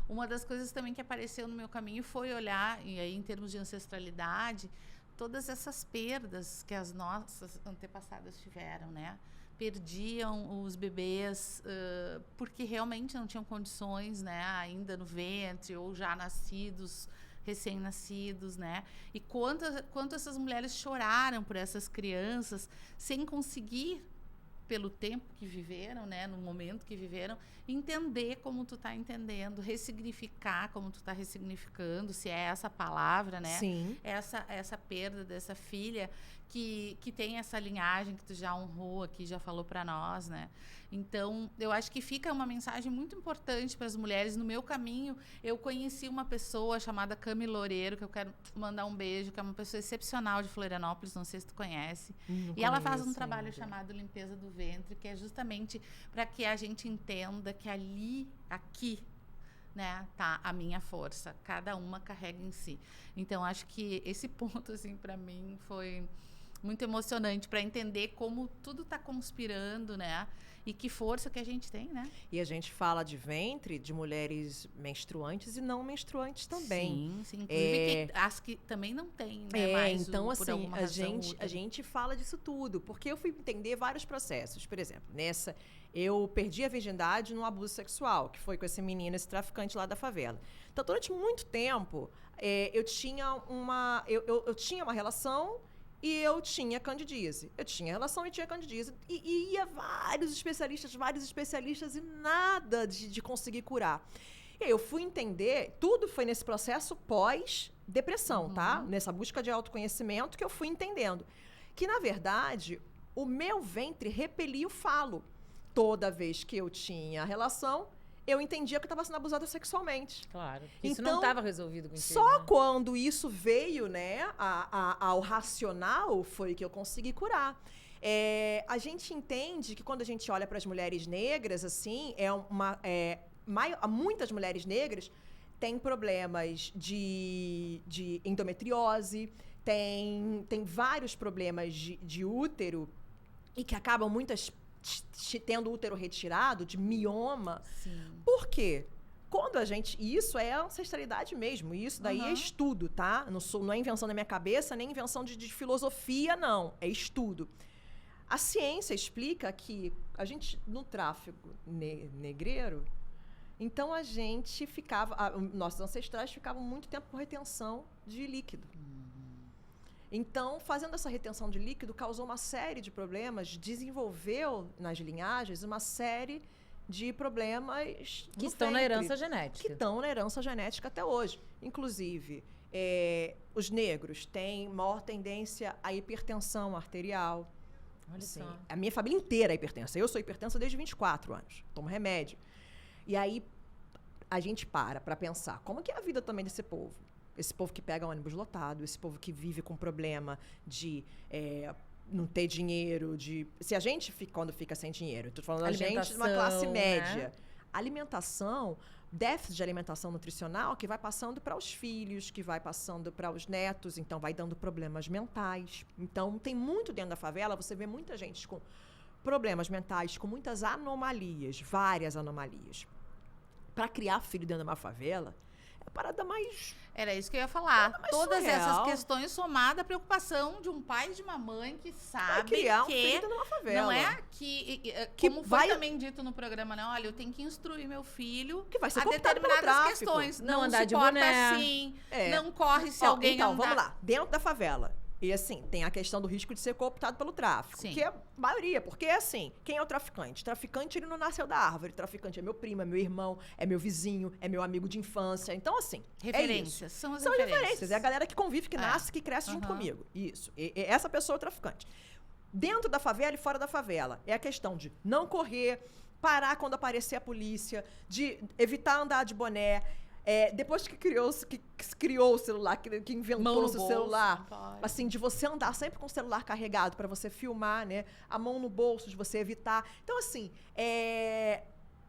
Uma das coisas também que apareceu no meu caminho foi olhar, e aí em termos de ancestralidade, todas essas perdas que as nossas antepassadas tiveram, né? Perdiam os bebês porque realmente não tinham condições, né? Ainda no ventre ou já nascidos recém-nascidos, né? E quanto essas mulheres choraram por essas crianças sem conseguir, pelo tempo que viveram, né, no momento que viveram, entender como tu tá entendendo, ressignificar como tu tá ressignificando, se é essa palavra, né? Sim. Essa perda dessa filha que tem essa linhagem que tu já honrou aqui, já falou para nós, né? Então, eu acho que fica uma mensagem muito importante para as mulheres. No meu caminho, eu conheci uma pessoa chamada Cami Loureiro, que eu quero mandar um beijo, que é uma pessoa excepcional de Florianópolis, não sei se tu conhece. E ela faz um trabalho chamado Limpeza do Ventre, que é justamente para que a gente entenda que aqui, né, tá a minha força. Cada uma carrega em si. Então, acho que esse ponto, assim, para mim foi muito emocionante para entender como tudo está conspirando, né? E que força que a gente tem, né? E a gente fala de ventre de mulheres menstruantes e não menstruantes também. Sim. Inclusive as que também não têm, né? Mais então, por assim, alguma razão ou outra. a gente fala disso tudo. Porque eu fui entender vários processos. Por exemplo, eu perdi a virgindade num abuso sexual, que foi com esse menino, esse traficante lá da favela. Então, durante muito tempo, eu tinha uma relação e eu tinha candidíase. Eu tinha relação e tinha candidíase. E ia vários especialistas e nada de conseguir curar. E aí eu fui entender, tudo foi nesse processo pós-depressão, tá? Nessa busca de autoconhecimento que eu fui entendendo. Que, na verdade, o meu ventre repelia o falo. Toda vez que eu tinha relação, eu entendia que eu estava sendo abusada sexualmente. Claro. Isso não estava resolvido contigo. Só quando isso veio, né, ao racional, foi que eu consegui curar. A gente entende que quando a gente olha para as mulheres negras, assim, muitas mulheres negras têm problemas de endometriose, tem vários problemas de útero e que acabam muitas tendo útero retirado, de mioma. Sim. Por quê? Quando a gente... Isso é ancestralidade mesmo. Isso daí é estudo, tá? Não é invenção da minha cabeça, nem invenção de filosofia, não. É estudo. A ciência explica que a gente, no tráfico negreiro, então a gente ficava... nossos ancestrais ficavam muito tempo com retenção de líquido. Então, fazendo essa retenção de líquido, causou uma série de problemas, desenvolveu nas linhagens uma série de problemas que estão na herança genética. Que estão na herança genética até hoje. Inclusive, os negros têm maior tendência à hipertensão arterial. Olha só. A minha família inteira é hipertensa. Eu sou hipertensa desde 24 anos. Tomo remédio. E aí, a gente para pensar, como que é a vida também desse povo? Esse povo que pega ônibus lotado, esse povo que vive com problema de não ter dinheiro, se a gente quando fica sem dinheiro, estou falando a gente de uma classe média. Né? Alimentação, déficit de alimentação nutricional que vai passando para os filhos, que vai passando para os netos, então vai dando problemas mentais. Então, tem muito dentro da favela, você vê muita gente com problemas mentais, com muitas anomalias, várias anomalias. Para criar filho dentro de uma favela, é a parada mais... Era isso que eu ia falar. Todas surreal. Essas questões somadas à preocupação de um pai e de uma mãe que sabe criar um que filho numa favela. não é que como foi também dito no programa, né? Olha, eu tenho que instruir meu filho que vai ser a determinadas questões. Não andar se de porta boné. assim, não corre se alguém então, andar. vamos lá. Dentro da favela. E assim, tem a questão do risco de ser cooptado pelo tráfico. Sim. Que é a maioria. Porque assim, quem é o traficante? O traficante, ele não nasceu da árvore. O traficante é meu primo, é meu irmão, é meu vizinho, é meu amigo de infância. Então, assim, referências. É são as referências. É a galera que convive, que nasce, que cresce junto comigo. Isso. E essa pessoa é o traficante. Dentro da favela e fora da favela. É a questão de não correr, parar quando aparecer a polícia, de evitar andar de boné. Depois que criou o celular, que inventou o celular, assim, de você andar sempre com o celular carregado para você filmar, né? A mão no bolso, de você evitar. Então, assim,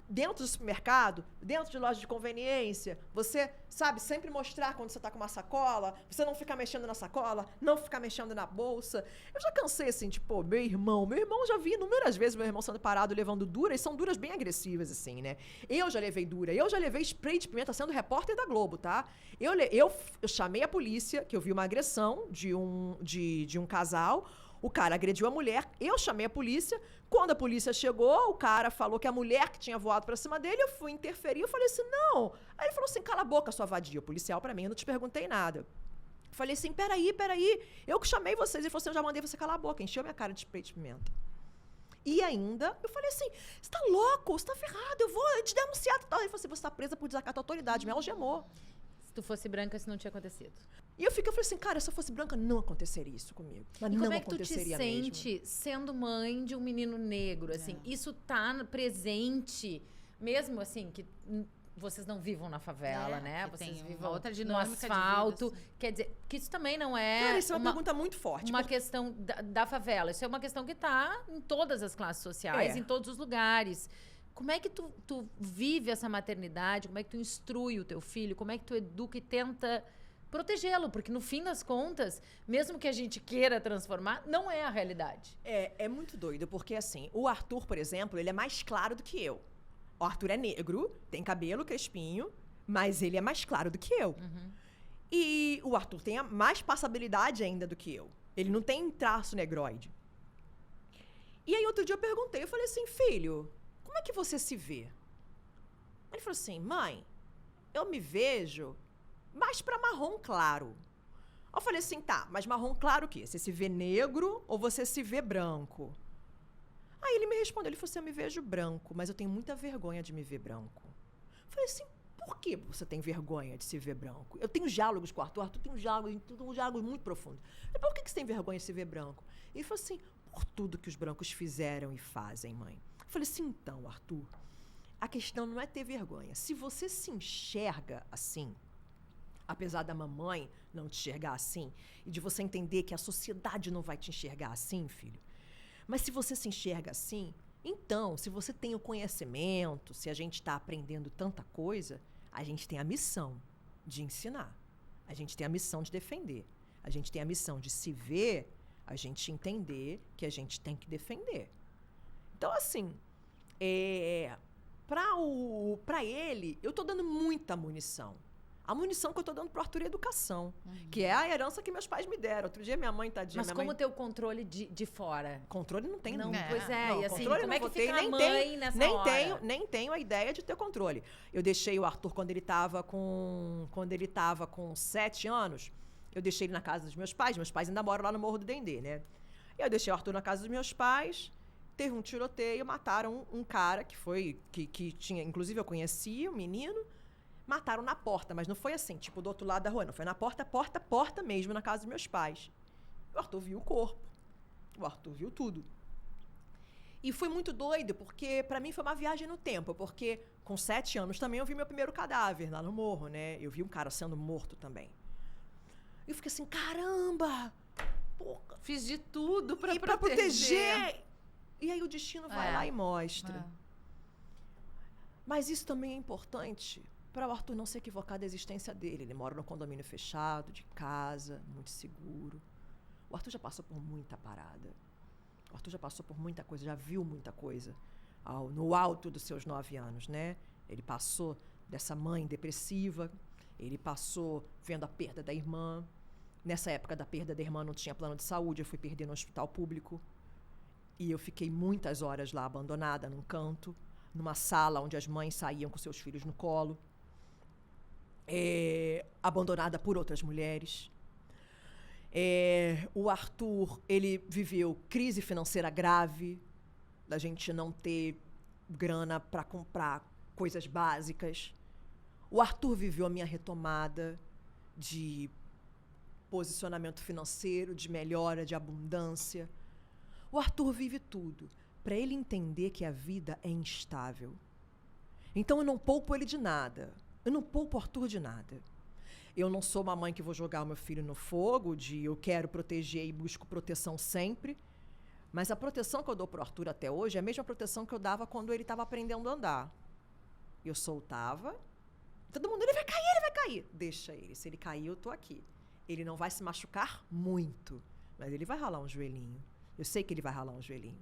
dentro do supermercado, dentro de loja de conveniência, você, sabe, sempre mostrar quando você tá com uma sacola, você não ficar mexendo na sacola, não ficar mexendo na bolsa. Eu já cansei, assim, tipo, meu irmão já vi inúmeras vezes meu irmão sendo parado levando dura, e são duras bem agressivas, assim, né? Eu já levei dura, eu já levei spray de pimenta sendo repórter da Globo, tá? Eu chamei a polícia, que eu vi uma agressão de um casal. O cara agrediu a mulher, eu chamei a polícia, Quando a polícia chegou, o cara falou que a mulher que tinha voado pra cima dele, eu fui interferir, eu falei assim, não. Aí ele falou assim, cala a boca, sua vadia. O policial pra mim, eu não te perguntei nada. Eu falei assim, peraí, eu que chamei vocês. Ele falou assim, eu já mandei você calar a boca. Encheu minha cara de spray de pimenta. E ainda, eu falei assim, você tá louco, você tá ferrado, eu vou te denunciar. Ele falou assim, você tá presa por desacato à autoridade, me algemou. Se tu fosse branca, isso não tinha acontecido. E eu falei assim, cara, se eu fosse branca, não aconteceria isso comigo. Mas E não como é que tu te aconteceria sente mesmo. sendo mãe de um menino negro, assim? Isso tá presente, mesmo assim, que vocês não vivam na favela, né? que Vocês tem uma vivam outra no dinâmica de vida, asfalto. assim. Quer dizer, que isso também não é Cara, isso é uma pergunta muito forte. uma questão da favela. Isso é uma questão que tá em todas as classes sociais, É. em todos os lugares. Como é que tu vive essa maternidade? Como é que tu instrui o teu filho? Como é que tu educa e tenta protegê-lo? Porque, no fim das contas, mesmo que a gente queira transformar, não é a realidade. É muito doido, porque assim, o Arthur, por exemplo, ele é mais claro do que eu. O Arthur é negro, tem cabelo crespinho, mas ele é mais claro do que eu. E o Arthur tem mais passabilidade ainda do que eu. Ele não tem traço negroide. E aí, outro dia eu perguntei, eu falei assim, filho, como é que você se vê? Ele falou assim, mãe, eu me vejo mais pra marrom claro. Eu falei assim, tá, mas marrom claro o quê? Você se vê negro ou você se vê branco? Aí ele me respondeu, ele falou assim, eu me vejo branco, mas eu tenho muita vergonha de me ver branco. Eu falei assim, por que você tem vergonha de se ver branco? Eu tenho diálogos com o Arthur tem um diálogo muito profundo. Eu falei, por que você tem vergonha de se ver branco? Ele falou assim, por tudo que os brancos fizeram e fazem, mãe. Eu falei assim, então, Arthur, a questão não é ter vergonha. Se você se enxerga assim, apesar da mamãe não te enxergar assim, e de você entender que a sociedade não vai te enxergar assim, filho, mas se você se enxerga assim, então, se você tem o conhecimento, se a gente está aprendendo tanta coisa, a gente tem a missão de ensinar. A gente tem a missão de defender. A gente tem a missão de se ver, a gente entender que a gente tem que defender. Então, assim, para ele, eu tô dando muita munição. A munição que eu tô dando pro Arthur é educação, que é a herança que meus pais me deram. Outro dia minha mãe, tadinha, Mas minha como mãe... ter o controle de fora? Controle não tem Não, nunca. pois é, Não, e assim, controle como não é que vou ter, fica a mãe nessa hora? Nem tenho a ideia de ter controle. Eu deixei o Arthur quando ele tava com 7 anos, eu deixei ele na casa dos meus pais ainda moram lá no Morro do Dendê, né? E eu deixei o Arthur na casa dos meus pais, teve um tiroteio, mataram um cara que tinha, inclusive eu conhecia, um menino, mataram na porta, mas não foi assim, tipo, do outro lado da rua, não, foi na porta mesmo, na casa dos meus pais. O Arthur viu o corpo. O Arthur viu tudo. E foi muito doido, porque pra mim foi uma viagem no tempo, porque com 7 anos também eu vi meu primeiro cadáver lá no morro, né? Eu vi um cara sendo morto também. E eu fiquei assim, caramba! Porra, Fiz de tudo pra e pra proteger. E aí o destino vai lá e mostra. Mas isso também é importante para o Arthur não se equivocar da existência dele. Ele mora num condomínio fechado, de casa, muito seguro. O Arthur já passou por muita parada. O Arthur já passou por muita coisa, já viu muita coisa no alto dos seus 9 anos, né? Ele passou dessa mãe depressiva, ele passou vendo a perda da irmã. Nessa época da perda da irmã não tinha plano de saúde, eu fui perder no hospital público. E eu fiquei muitas horas lá abandonada num canto, numa sala onde as mães saíam com seus filhos no colo. Abandonada por outras mulheres. O Arthur, ele viveu crise financeira grave, da gente não ter grana para comprar coisas básicas. O Arthur viveu a minha retomada de posicionamento financeiro, de melhora, de abundância. O Arthur vive tudo, para ele entender que a vida é instável. Então eu não poupo ele de nada. Eu não poupo o Arthur de nada. Eu não sou uma mãe que vou jogar o meu filho no fogo, de eu quero proteger e busco proteção sempre. Mas a proteção que eu dou pro Arthur até hoje é a mesma proteção que eu dava quando ele estava aprendendo a andar. Eu soltava, todo mundo, ele vai cair. Deixa ele, se ele cair, eu tô aqui. Ele não vai se machucar muito, mas ele vai ralar um joelhinho. Eu sei que ele vai ralar um joelhinho.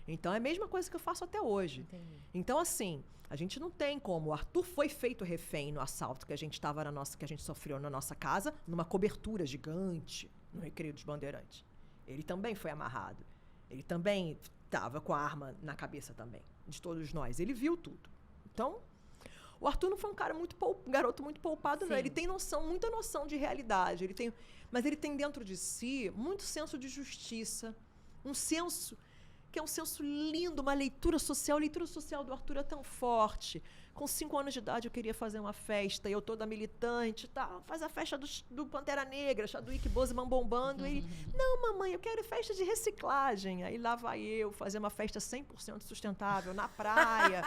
Então, é a mesma coisa que eu faço até hoje. Entendi. Então, assim, a gente não tem como. O Arthur foi feito refém no assalto que a gente sofreu na nossa casa, numa cobertura gigante, no Recreio dos Bandeirantes. Ele também foi amarrado. Ele também tava com a arma na cabeça também, de todos nós. Ele viu tudo. Então, o Arthur não foi um cara um garoto muito poupado, não. Ele tem muita noção de realidade. Mas ele tem dentro de si muito senso de justiça. Um senso que é um senso lindo, uma leitura social. A leitura social do Arthur é tão forte. Com 5 anos de idade, eu queria fazer uma festa, e eu toda militante, faz a festa do Pantera Negra, Chadwick Boseman bombando. E ele, não, mamãe, eu quero festa de reciclagem. Aí lá vai eu fazer uma festa 100% sustentável na praia,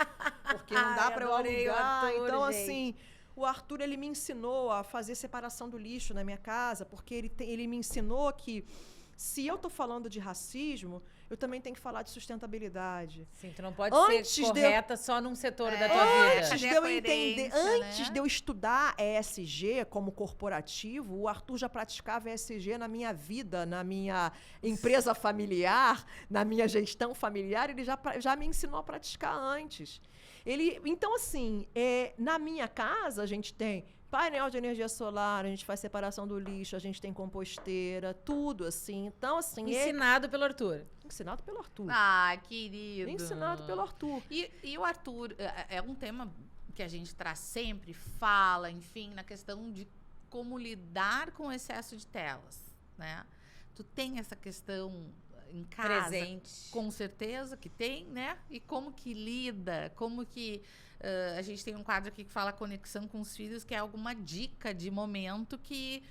porque não dá para eu alugar. Então, gente, assim, o Arthur, ele me ensinou a fazer separação do lixo na minha casa, porque ele me ensinou que se eu tô falando de racismo, eu também tenho que falar de sustentabilidade. Sim, tu não pode ser correta só num setor da tua vida. Antes de eu estudar ESG como corporativo, o Arthur já praticava ESG na minha vida, na minha empresa familiar, na minha gestão familiar. Ele já me ensinou a praticar antes. Então, assim, na minha casa, a gente tem painel de energia solar, a gente faz separação do lixo, a gente tem composteira, tudo assim. Então, assim... Ensinado pelo Arthur. Ensinado pelo Arthur. Ah, querido. Ensinado pelo Arthur. E o Arthur, é um tema que a gente traz sempre, fala, enfim, na questão de como lidar com o excesso de telas, né? Tu tem essa questão em casa? Presente. Com certeza que tem, né? E como que lida, como que... a gente tem um quadro aqui que fala conexão com os filhos, que é alguma dica de momento que,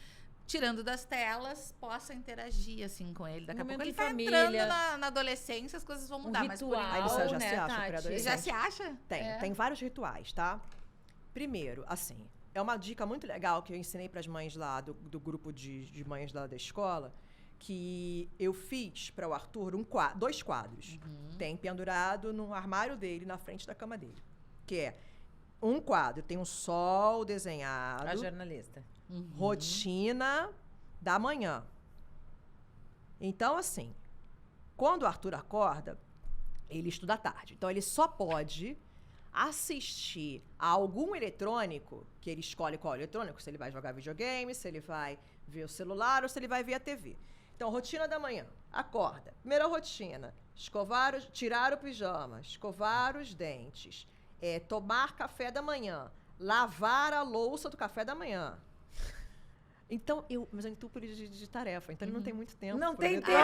tirando das telas, possa interagir assim com ele. Daqui a pouco ele tá entrando na adolescência, as coisas vão mudar. Ritual, mas por ele já se acha pré-adolescente. Ele já se acha? Tem vários rituais, tá? Primeiro, assim, é uma dica muito legal que eu ensinei para as mães lá do grupo de mães lá da escola, que eu fiz para o Arthur 2 quadros. Tem pendurado no armário dele, na frente da cama dele. Que é um quadro, tem um sol desenhado. A jornalista. Rotina da manhã. Então, assim, quando o Arthur acorda, ele estuda à tarde. Então, ele só pode assistir a algum eletrônico, que ele escolhe qual eletrônico, se ele vai jogar videogame, se ele vai ver o celular ou se ele vai ver a TV. Então, rotina da manhã. Acorda. Primeira rotina. Tirar o pijama. Escovar os dentes. Tomar café da manhã. Lavar a louça do café da manhã. Então, mas eu entupo ele de tarefa. Então, ele não tem muito tempo. Não tem tempo.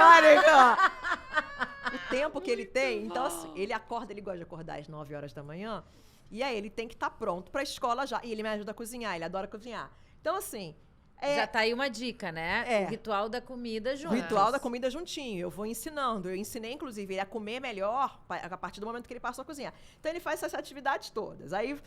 O tempo que ele tem. Então, assim, ele gosta de acordar às 9 horas da manhã. E aí, ele tem que estar pronto para a escola já. E ele me ajuda a cozinhar. Ele adora cozinhar. Então, assim... Já tá aí uma dica, né? O ritual da comida junto. O ritual da comida juntinho. Eu vou ensinando. Eu ensinei, inclusive, ele a comer melhor a partir do momento que ele passou a cozinhar. Então, ele faz essas atividades todas. Aí,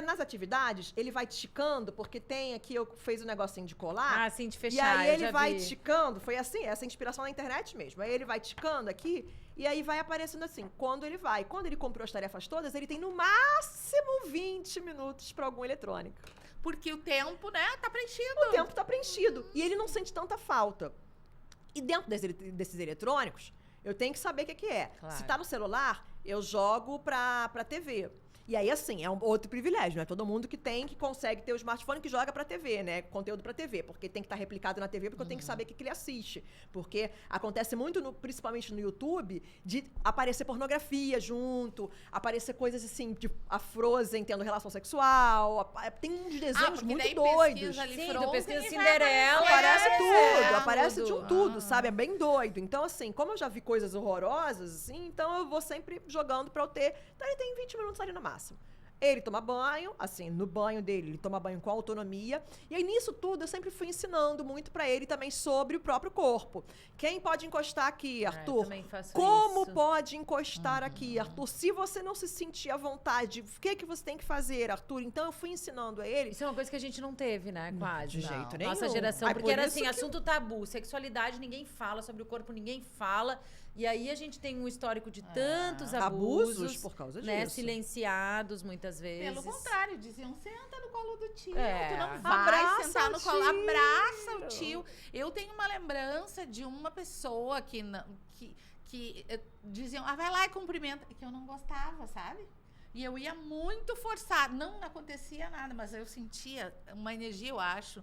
nas atividades, ele vai ticando, porque tem aqui, eu fiz um negocinho de colar. Ah, sim, de fechar. E aí, ele vai ticando. Foi assim, essa inspiração na internet mesmo. Aí, ele vai ticando aqui, e aí vai aparecendo assim, quando ele vai. Quando ele comprou as tarefas todas, ele tem no máximo 20 minutos para algum eletrônico. Porque o tempo, né, tá preenchido. O tempo tá preenchido. E ele não sente tanta falta. E dentro desses eletrônicos, eu tenho que saber o que é. Claro. Se tá no celular, eu jogo pra TV. E aí, assim, é um outro privilégio, não é todo mundo que consegue ter o smartphone que joga pra TV, né? Conteúdo pra TV, porque tem que estar replicado na TV, porque eu tenho que saber o que ele assiste. Porque acontece muito, principalmente no YouTube, de aparecer pornografia junto, aparecer coisas assim, de a Frozen tendo relação sexual, tem uns desenhos muito doidos. Sim, tu pesquisa Cinderela. Aparece de tudo, sabe? É bem doido. Então, assim, como eu já vi coisas horrorosas, assim, então eu vou sempre jogando pra eu ter. Então ele tem 20 minutos ali no máximo. Ele toma banho, assim, no banho dele, ele toma banho com autonomia. E aí, nisso tudo, eu sempre fui ensinando muito pra ele também sobre o próprio corpo. Quem pode encostar aqui, Arthur? Eu também faço Como isso. pode encostar aqui, Arthur? Se você não se sentir à vontade, o que você tem que fazer, Arthur? Então, eu fui ensinando a ele. Isso é uma coisa que a gente não teve, né? Quase. De jeito nenhum. Nossa geração. Ai, Porque era assim, assunto tabu. Sexualidade, ninguém fala. Sobre o corpo, ninguém fala. E aí, a gente tem um histórico de tantos abusos por causa né? disso. Silenciados, muitas vezes. Pelo contrário, diziam, senta no colo do tio. É. Tu não vai Abraça sentar no o colo. tio. Abraça o tio. Eu tenho uma lembrança de uma pessoa que diziam, vai lá e cumprimenta. Que eu não gostava, sabe? E eu ia muito forçar. Não acontecia nada, mas eu sentia uma energia, eu acho.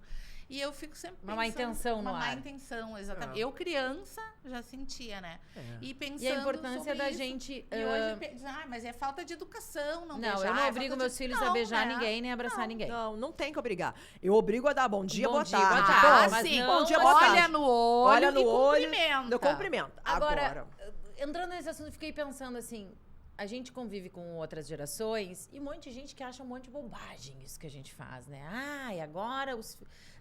E eu fico sempre pensando... Uma má intenção no Uma má ar. intenção, exatamente. Eu, criança, já sentia, né? E pensando E a importância sobre da isso, gente... E hoje, mas é falta de educação, não beijar. eu não é obrigo falta meus de... filhos Não, a beijar né? ninguém, nem abraçar ninguém. Não tem que obrigar. Eu obrigo a dar bom dia, Bom boa dia, boa tarde. tarde. Bom, Mas sim, não, bom dia, boa tarde. Olha no olho Olha no e olho, cumprimenta. Eu cumprimento. Agora, entrando nesse assunto, eu fiquei pensando assim... A gente convive com outras gerações e um monte de gente que acha um monte de bobagem isso que a gente faz, né? E agora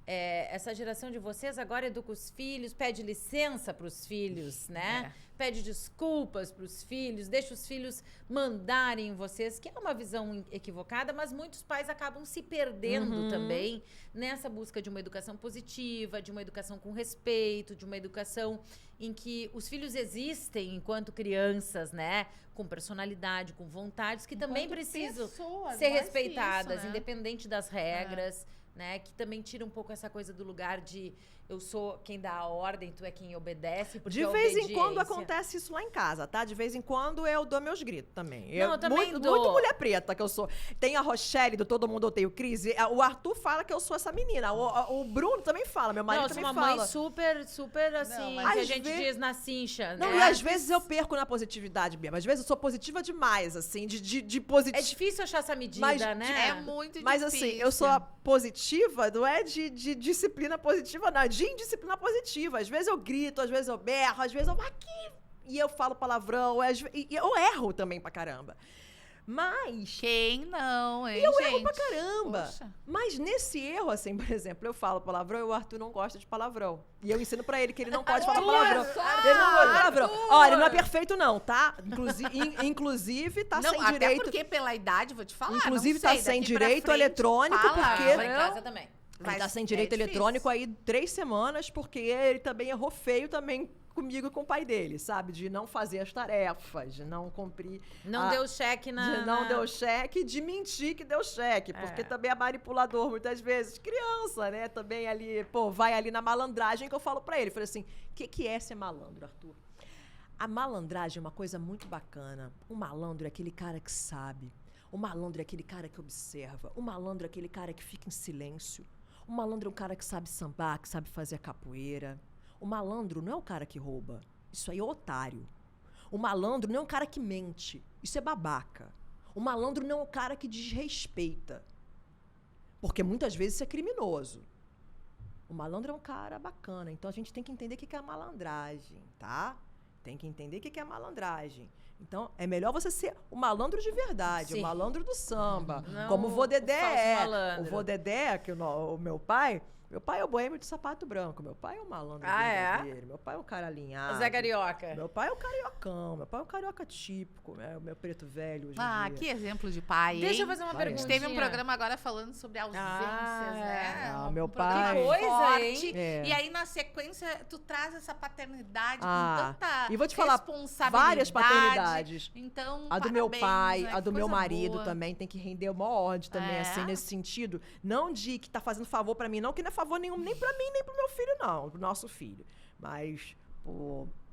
essa geração de vocês agora educa os filhos, pede licença para os filhos, né? Pede desculpas para os filhos, deixa os filhos mandarem em vocês, que é uma visão equivocada, mas muitos pais acabam se perdendo também nessa busca de uma educação positiva, de uma educação com respeito, de uma educação em que os filhos existem enquanto crianças, né? Com personalidade, com vontades, que também precisam ser respeitadas, isso, né? independente das regras, né? Que também tira um pouco essa coisa do lugar de eu sou quem dá a ordem, tu é quem obedece. Porque de vez em quando acontece isso lá em casa, tá? De vez em quando eu dou meus gritos também. Eu também dou. Muito mulher preta que eu sou. Tem a Rochelle do Todo Mundo Odeia o Cris. O Arthur fala que eu sou essa menina. O Bruno também fala, meu marido também fala. Não, eu sou uma mãe super assim, mas que a gente diz na cincha, Não, né? e às vezes eu perco na positividade mesmo. Às vezes eu sou positiva demais, assim, de positivo. É difícil achar essa medida, né? É muito difícil. Mas assim, eu sou positiva, não é de disciplina positiva, não. É de indisciplina positiva. Às vezes eu grito, às vezes eu berro, às vezes eu vou aqui e eu falo palavrão. E eu erro também pra caramba. Mas... Quem não, hein, eu gente? erro pra caramba. Poxa. Mas nesse erro, assim, por exemplo, eu falo palavrão e o Arthur não gosta de palavrão. E eu ensino pra ele que ele não pode falar palavrão. Ele não gosta de palavrão. Olha, ele não é perfeito não, tá? Inclusive tá sem até direito... porque pela idade, vou te falar, Inclusive não sei, tá sem daqui pra direito frente, eletrônico, fala, porque... Lá em casa também. Ele tá Mas sem é direito difícil. eletrônico aí 3 semanas, porque ele também errou feio também comigo e com o pai dele, sabe? De não fazer as tarefas, de não cumprir... Não deu cheque De não deu cheque, de mentir que deu cheque. Porque também é manipulador, muitas vezes. Criança, né? Também ali, vai ali na malandragem que eu falo pra ele. Falei assim, o que é ser malandro, Arthur? A malandragem é uma coisa muito bacana. O malandro é aquele cara que sabe. O malandro é aquele cara que observa. O malandro é aquele cara que fica em silêncio. O malandro é um cara que sabe sambar, que sabe fazer a capoeira. O malandro não é o cara que rouba. Isso aí é otário. O malandro não é um cara que mente. Isso é babaca. O malandro não é um cara que desrespeita. Porque muitas vezes isso é criminoso. O malandro é um cara bacana. Então a gente tem que entender o que é a malandragem, tá? Tem que entender o que é a malandragem. Então, é melhor você ser o malandro de verdade, Sim. o malandro do samba. Não como o vô Dedé falso é. malandro. O vô Dedé, que o meu pai... Meu pai é o boêmio de sapato branco. Meu pai é o malandro verdadeiro. Meu pai é o cara alinhado. Zé Carioca. Meu pai é o cariocão. Meu pai é o carioca típico. O meu preto velho hoje em dia. Que exemplo de pai, hein? Deixa eu fazer uma A pergunta. gente teve um programa agora falando sobre ausências, né? meu programa pai... Que coisa, forte. hein? É. E aí, na sequência, tu traz essa paternidade com Ah, tanta e vou te falar, responsabilidade. várias paternidades. Então, A do meu parabéns, pai, né? a do Que meu coisa marido boa. também tem que render uma ódio também, É? assim, nesse sentido. Não de que tá fazendo favor pra mim, não, que não é favor nenhum, nem pra mim, nem pro meu filho, não. Pro nosso filho. Mas,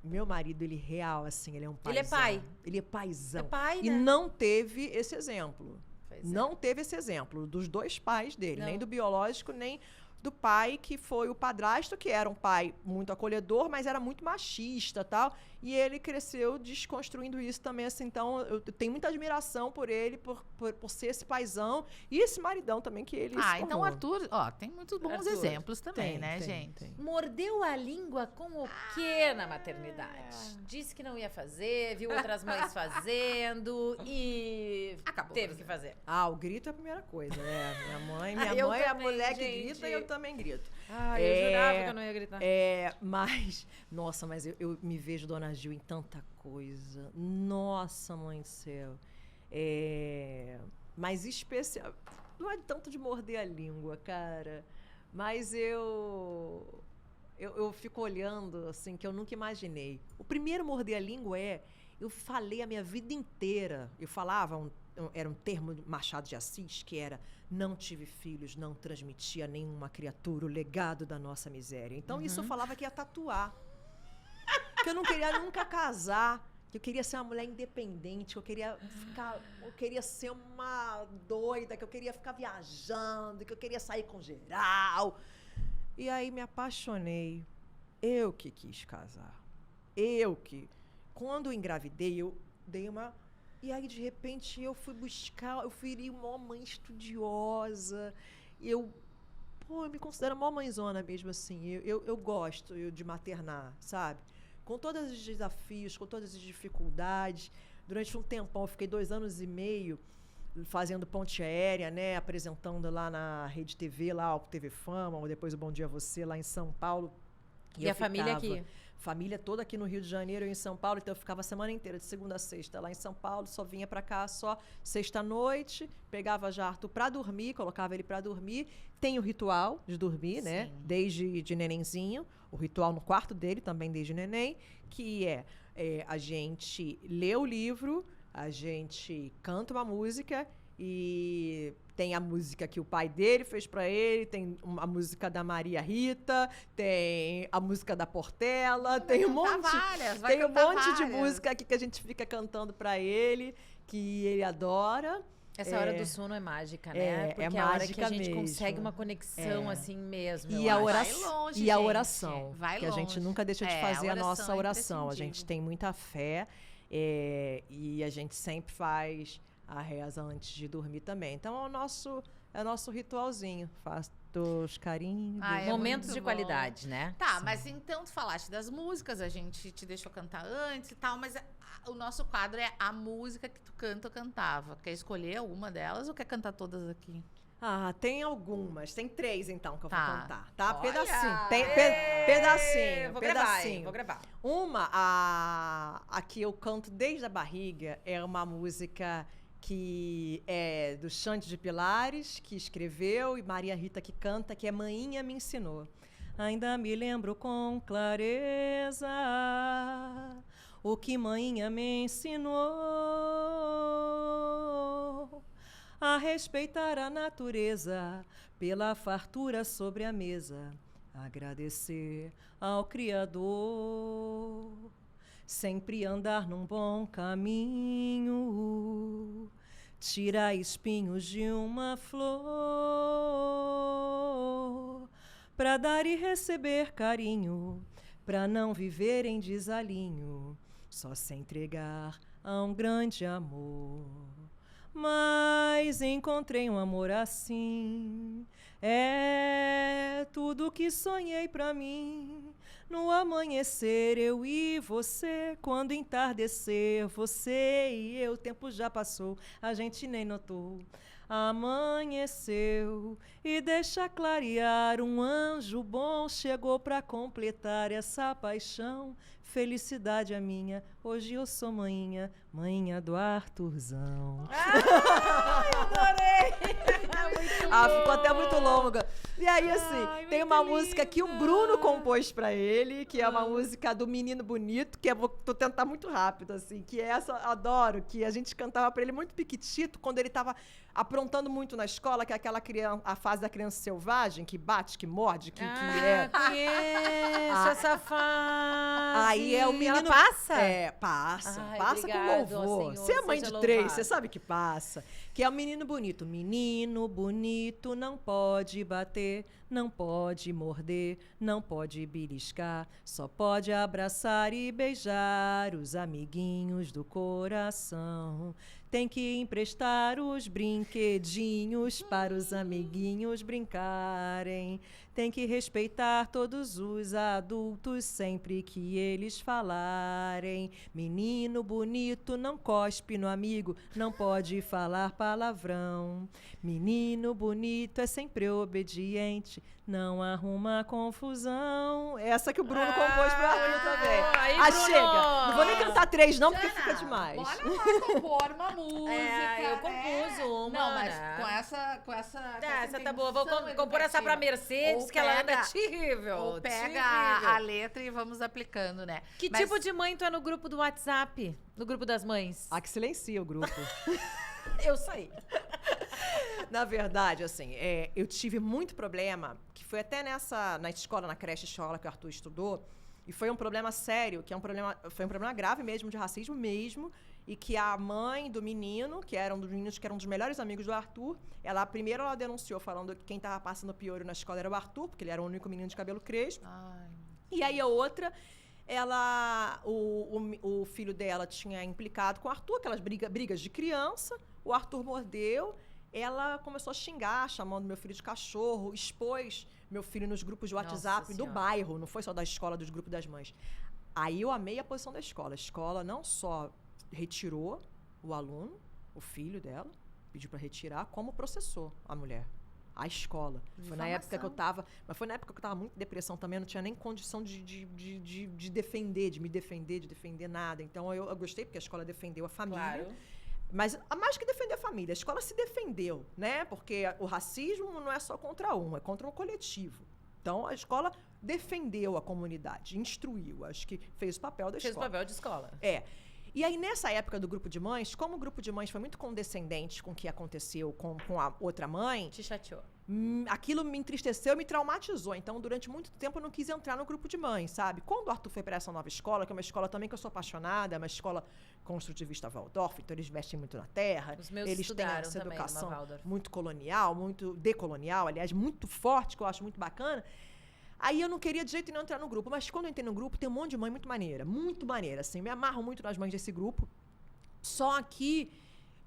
meu marido, ele real, assim, ele é um paizão. Ele é pai. Ele é paizão. É pai, E né? não teve esse exemplo. Pois é. Não teve esse exemplo dos dois pais dele, Não. nem do biológico, nem do pai que foi o padrasto, que era um pai muito acolhedor, mas era muito machista, tal. E ele cresceu desconstruindo isso também, assim. Então, eu tenho muita admiração por ele, por ser esse paizão e esse maridão também que ele se Então tornou. o Arthur, tem muitos bons Arthur. exemplos também, Tem, né, tem, gente? tem. Mordeu a língua com o quê na maternidade? Disse que não ia fazer, viu outras mães fazendo e Acabou teve fazendo. que fazer. O grito é a primeira coisa, né? Minha Eu mãe é a também, mulher que gente. grita e eu também grito. Eu jurava que eu não ia gritar. Mas, nossa, mas eu me vejo, Dona Gil, em tanta coisa. Nossa, mãe do céu. Mas especial. Não é tanto de morder a língua, cara. Mas eu fico olhando, assim, que eu nunca imaginei. O primeiro morder a língua eu falei a minha vida inteira. Eu falava, era um termo de Machado de Assis, que era: não tive filhos, não transmitia a nenhuma criatura o legado da nossa miséria. Então, isso eu falava que ia tatuar. Que eu não queria nunca casar, que eu queria ser uma mulher independente, que eu queria ser uma doida, que eu queria ficar viajando, que eu queria sair com geral. E aí me apaixonei. Eu que quis casar. Quando eu engravidei, eu dei uma... E aí, de repente, eu fui uma mãe estudiosa. Eu me considero uma mãezona mesmo, assim. Eu gosto de maternar, sabe? Com todos os desafios, com todas as dificuldades. Durante um tempão, eu fiquei 2 anos e meio fazendo ponte aérea, né? Apresentando lá na Rede TV, lá o TV Fama, ou depois o Bom Dia Você, lá em São Paulo. E a família aqui? Família toda aqui no Rio de Janeiro e em São Paulo. Então, eu ficava a semana inteira, de segunda a sexta, lá em São Paulo. Só vinha pra cá só sexta-noite. Pegava já Arthur pra dormir, colocava ele pra dormir. Tem o ritual de dormir, né? Desde de nenenzinho. O ritual no quarto dele, também desde neném. Que é a gente lê o livro, a gente canta uma música e... Tem a música que o pai dele fez pra ele, tem a música da Maria Rita, tem a música da Portela, tem um monte de música aqui que a gente fica cantando pra ele, que ele adora. Essa hora do sono é mágica, né? Porque é a hora que a gente consegue uma conexão assim mesmo. E a oração, que a gente nunca deixa de fazer a nossa oração. A gente tem muita fé e a gente sempre faz a reza antes de dormir também. Então, é o nosso ritualzinho. Faço os carinhos. Momentos de qualidade, né? Tá, mas então tu falaste das músicas, a gente te deixou cantar antes e tal, mas o nosso quadro é a música que tu canta ou cantava. Quer escolher alguma delas ou quer cantar todas aqui? Tem algumas. Tem 3, então, que eu vou cantar. Tá? Olha! Pedacinho. Pedacinho. Vou gravar. Uma, a que eu canto desde a barriga, é uma música que é do Xande de Pilares, que escreveu, e Maria Rita que canta, que é Maninha Me Ensinou. Ainda me lembro com clareza o que Maninha me ensinou. A respeitar a natureza pela fartura sobre a mesa, agradecer ao Criador, sempre andar num bom caminho, tirar espinhos de uma flor, pra dar e receber carinho, pra não viver em desalinho, só se entregar a um grande amor. Mas encontrei um amor assim, é tudo que sonhei pra mim. No amanhecer, eu e você, quando entardecer, você e eu, o tempo já passou, a gente nem notou. Amanheceu e deixa clarear, um anjo bom chegou pra completar essa paixão. Felicidade a minha, hoje eu sou maninha do Arthurzão. Ai, adorei! Ficou até muito longa. E aí, assim, tem uma música que o Bruno compôs pra ele, que é uma música do Menino Bonito, que eu vou tentar muito rápido, assim, que essa eu adoro, que a gente cantava pra ele muito piquitito, quando ele tava aprontando muito na escola, que é aquela a fase da criança selvagem, que bate, que morde, que é... Conheço essa fase. Aí é o menino... Ela passa? Passa. Ai, passa obrigado, com louvor. Senhor, você é mãe seja de 3, louvado. você sabe que passa. Que é o menino bonito. Menino bonito não pode bater, não pode morder, não pode beliscar, só pode abraçar e beijar os amiguinhos do coração. Tem que emprestar os brinquedinhos para os amiguinhos brincarem. Tem que respeitar todos os adultos sempre que eles falarem. Menino bonito não cospe no amigo, não pode falar palavrão. Menino bonito é sempre obediente, não arruma confusão. Essa que o Bruno compôs pra mim também. Bruno! Chega! Não vou nem cantar 3 não, porque fica demais. Bora lá compor uma música. Eu compus uma. Não, mas né? com essa Essa tá boa. Vou intenção compor essa pra Mercedes, Ou que ela anda pega- terrível. Ou pega terrível. a letra e vamos aplicando, né? Que Mas- tipo de mãe tu é no grupo do WhatsApp? No grupo das mães? Que silencia o grupo. Eu saí. Na verdade, assim, eu tive muito problema, que foi até na escola, na creche escola que o Arthur estudou, E foi um problema sério, foi um problema grave mesmo, de racismo mesmo, e que a mãe do menino, que era um dos meninos que eram um dos melhores amigos do Arthur, primeiro ela denunciou falando que quem estava passando piolho na escola era o Arthur, porque ele era o único menino de cabelo crespo. Ai. E aí a outra, o filho dela tinha implicado com o Arthur, aquelas brigas de criança, o Arthur mordeu, ela começou a xingar, chamando meu filho de cachorro, expôs meu filho nos grupos de WhatsApp do bairro, não foi só da escola, dos grupos das mães. Aí eu amei a posição da escola. A escola não só retirou o aluno, o filho dela, pediu para retirar, como processou a mulher. A escola. Foi na época que eu tava. Mas foi na época que eu tava muito em depressão também, eu não tinha nem condição de me defender nada. Então eu gostei, porque a escola defendeu a família. Claro. Mas mais que defender a família, a escola se defendeu, né? Porque o racismo não é só contra um, é contra um coletivo. Então a escola defendeu a comunidade, instruiu, acho que fez o papel da escola. Fez o papel de escola. É. E aí, nessa época do grupo de mães, como o grupo de mães foi muito condescendente com o que aconteceu com a outra mãe... Te chateou. Aquilo me entristeceu e me traumatizou. Então, durante muito tempo, eu não quis entrar no grupo de mães, sabe? Quando o Arthur foi para essa nova escola, que é uma escola também que eu sou apaixonada, é uma escola construtivista Waldorf, então eles vestem muito na terra. Os meus eles têm essa também educação numa Waldorf. muito colonial, muito decolonial, aliás, muito forte, que eu acho muito bacana. Aí eu não queria de jeito nenhum entrar no grupo, mas quando eu entrei no grupo, tem um monte de mãe muito maneira, assim, me amarro muito nas mães desse grupo. Só que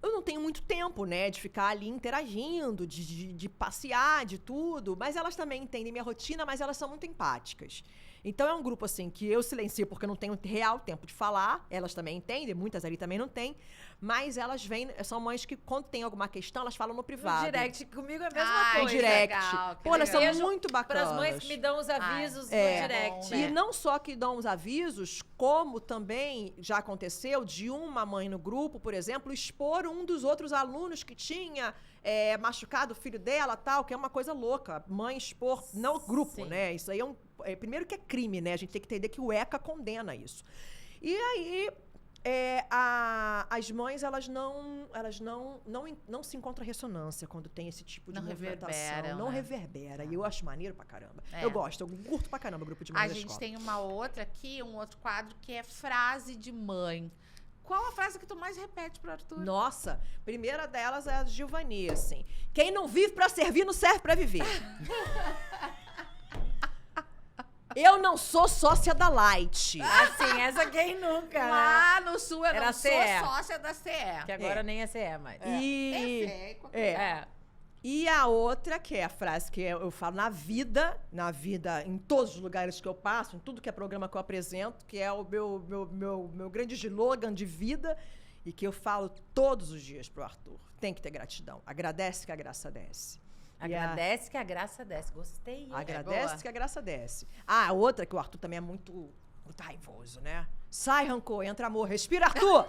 eu não tenho muito tempo, né, de ficar ali interagindo, de passear, de tudo, mas elas também entendem minha rotina, mas elas são muito empáticas. Então é um grupo, assim, que eu silencio porque eu não tenho real tempo de falar, elas também entendem, muitas ali também não têm, mas elas vêm, são mães que quando tem alguma questão, elas falam no privado. No direct, comigo é a mesma coisa. Em direct. Legal, Pô, elas são Beijo muito bacanas. Para as mães que me dão os avisos no direct. bom, né? E não só que dão os avisos, como também já aconteceu de uma mãe no grupo, por exemplo, expor um dos outros alunos que tinha machucado o filho dela, tal, que é uma coisa louca. Mãe expor, não o grupo, Sim. né? Isso aí primeiro que é crime, né? A gente tem que entender que o ECA condena isso. E aí, as mães, elas não se encontram ressonância quando tem esse tipo de Não movimentação. reverberam, Não né? reverbera. E eu acho maneiro pra caramba. É. Eu gosto, eu curto pra caramba o grupo de mães A da gente escola. tem uma outra aqui, um outro quadro, que é frase de mãe. Qual a frase que tu mais repete pro Arthur? Nossa, primeira delas é a Gilvani, assim. Quem não vive pra servir, não serve pra viver. Eu não sou sócia da Light. Assim, essa quem nunca, né? Lá no Sul, eu Era não sou CE. sócia da CE. Que agora nem é CE mais. E, É. e a outra, que é a frase que eu falo na vida, em todos os lugares que eu passo, em tudo que é programa que eu apresento, que é o meu grande slogan de vida, e que eu falo todos os dias pro Arthur. Tem que ter gratidão. Agradece que a graça desce. Agradece que a graça desce. Gostei. Agradece boa. que a graça desce. Ah, a outra que o Arthur também é muito raivoso, né? Sai, rancor, entra amor. Respira, Arthur!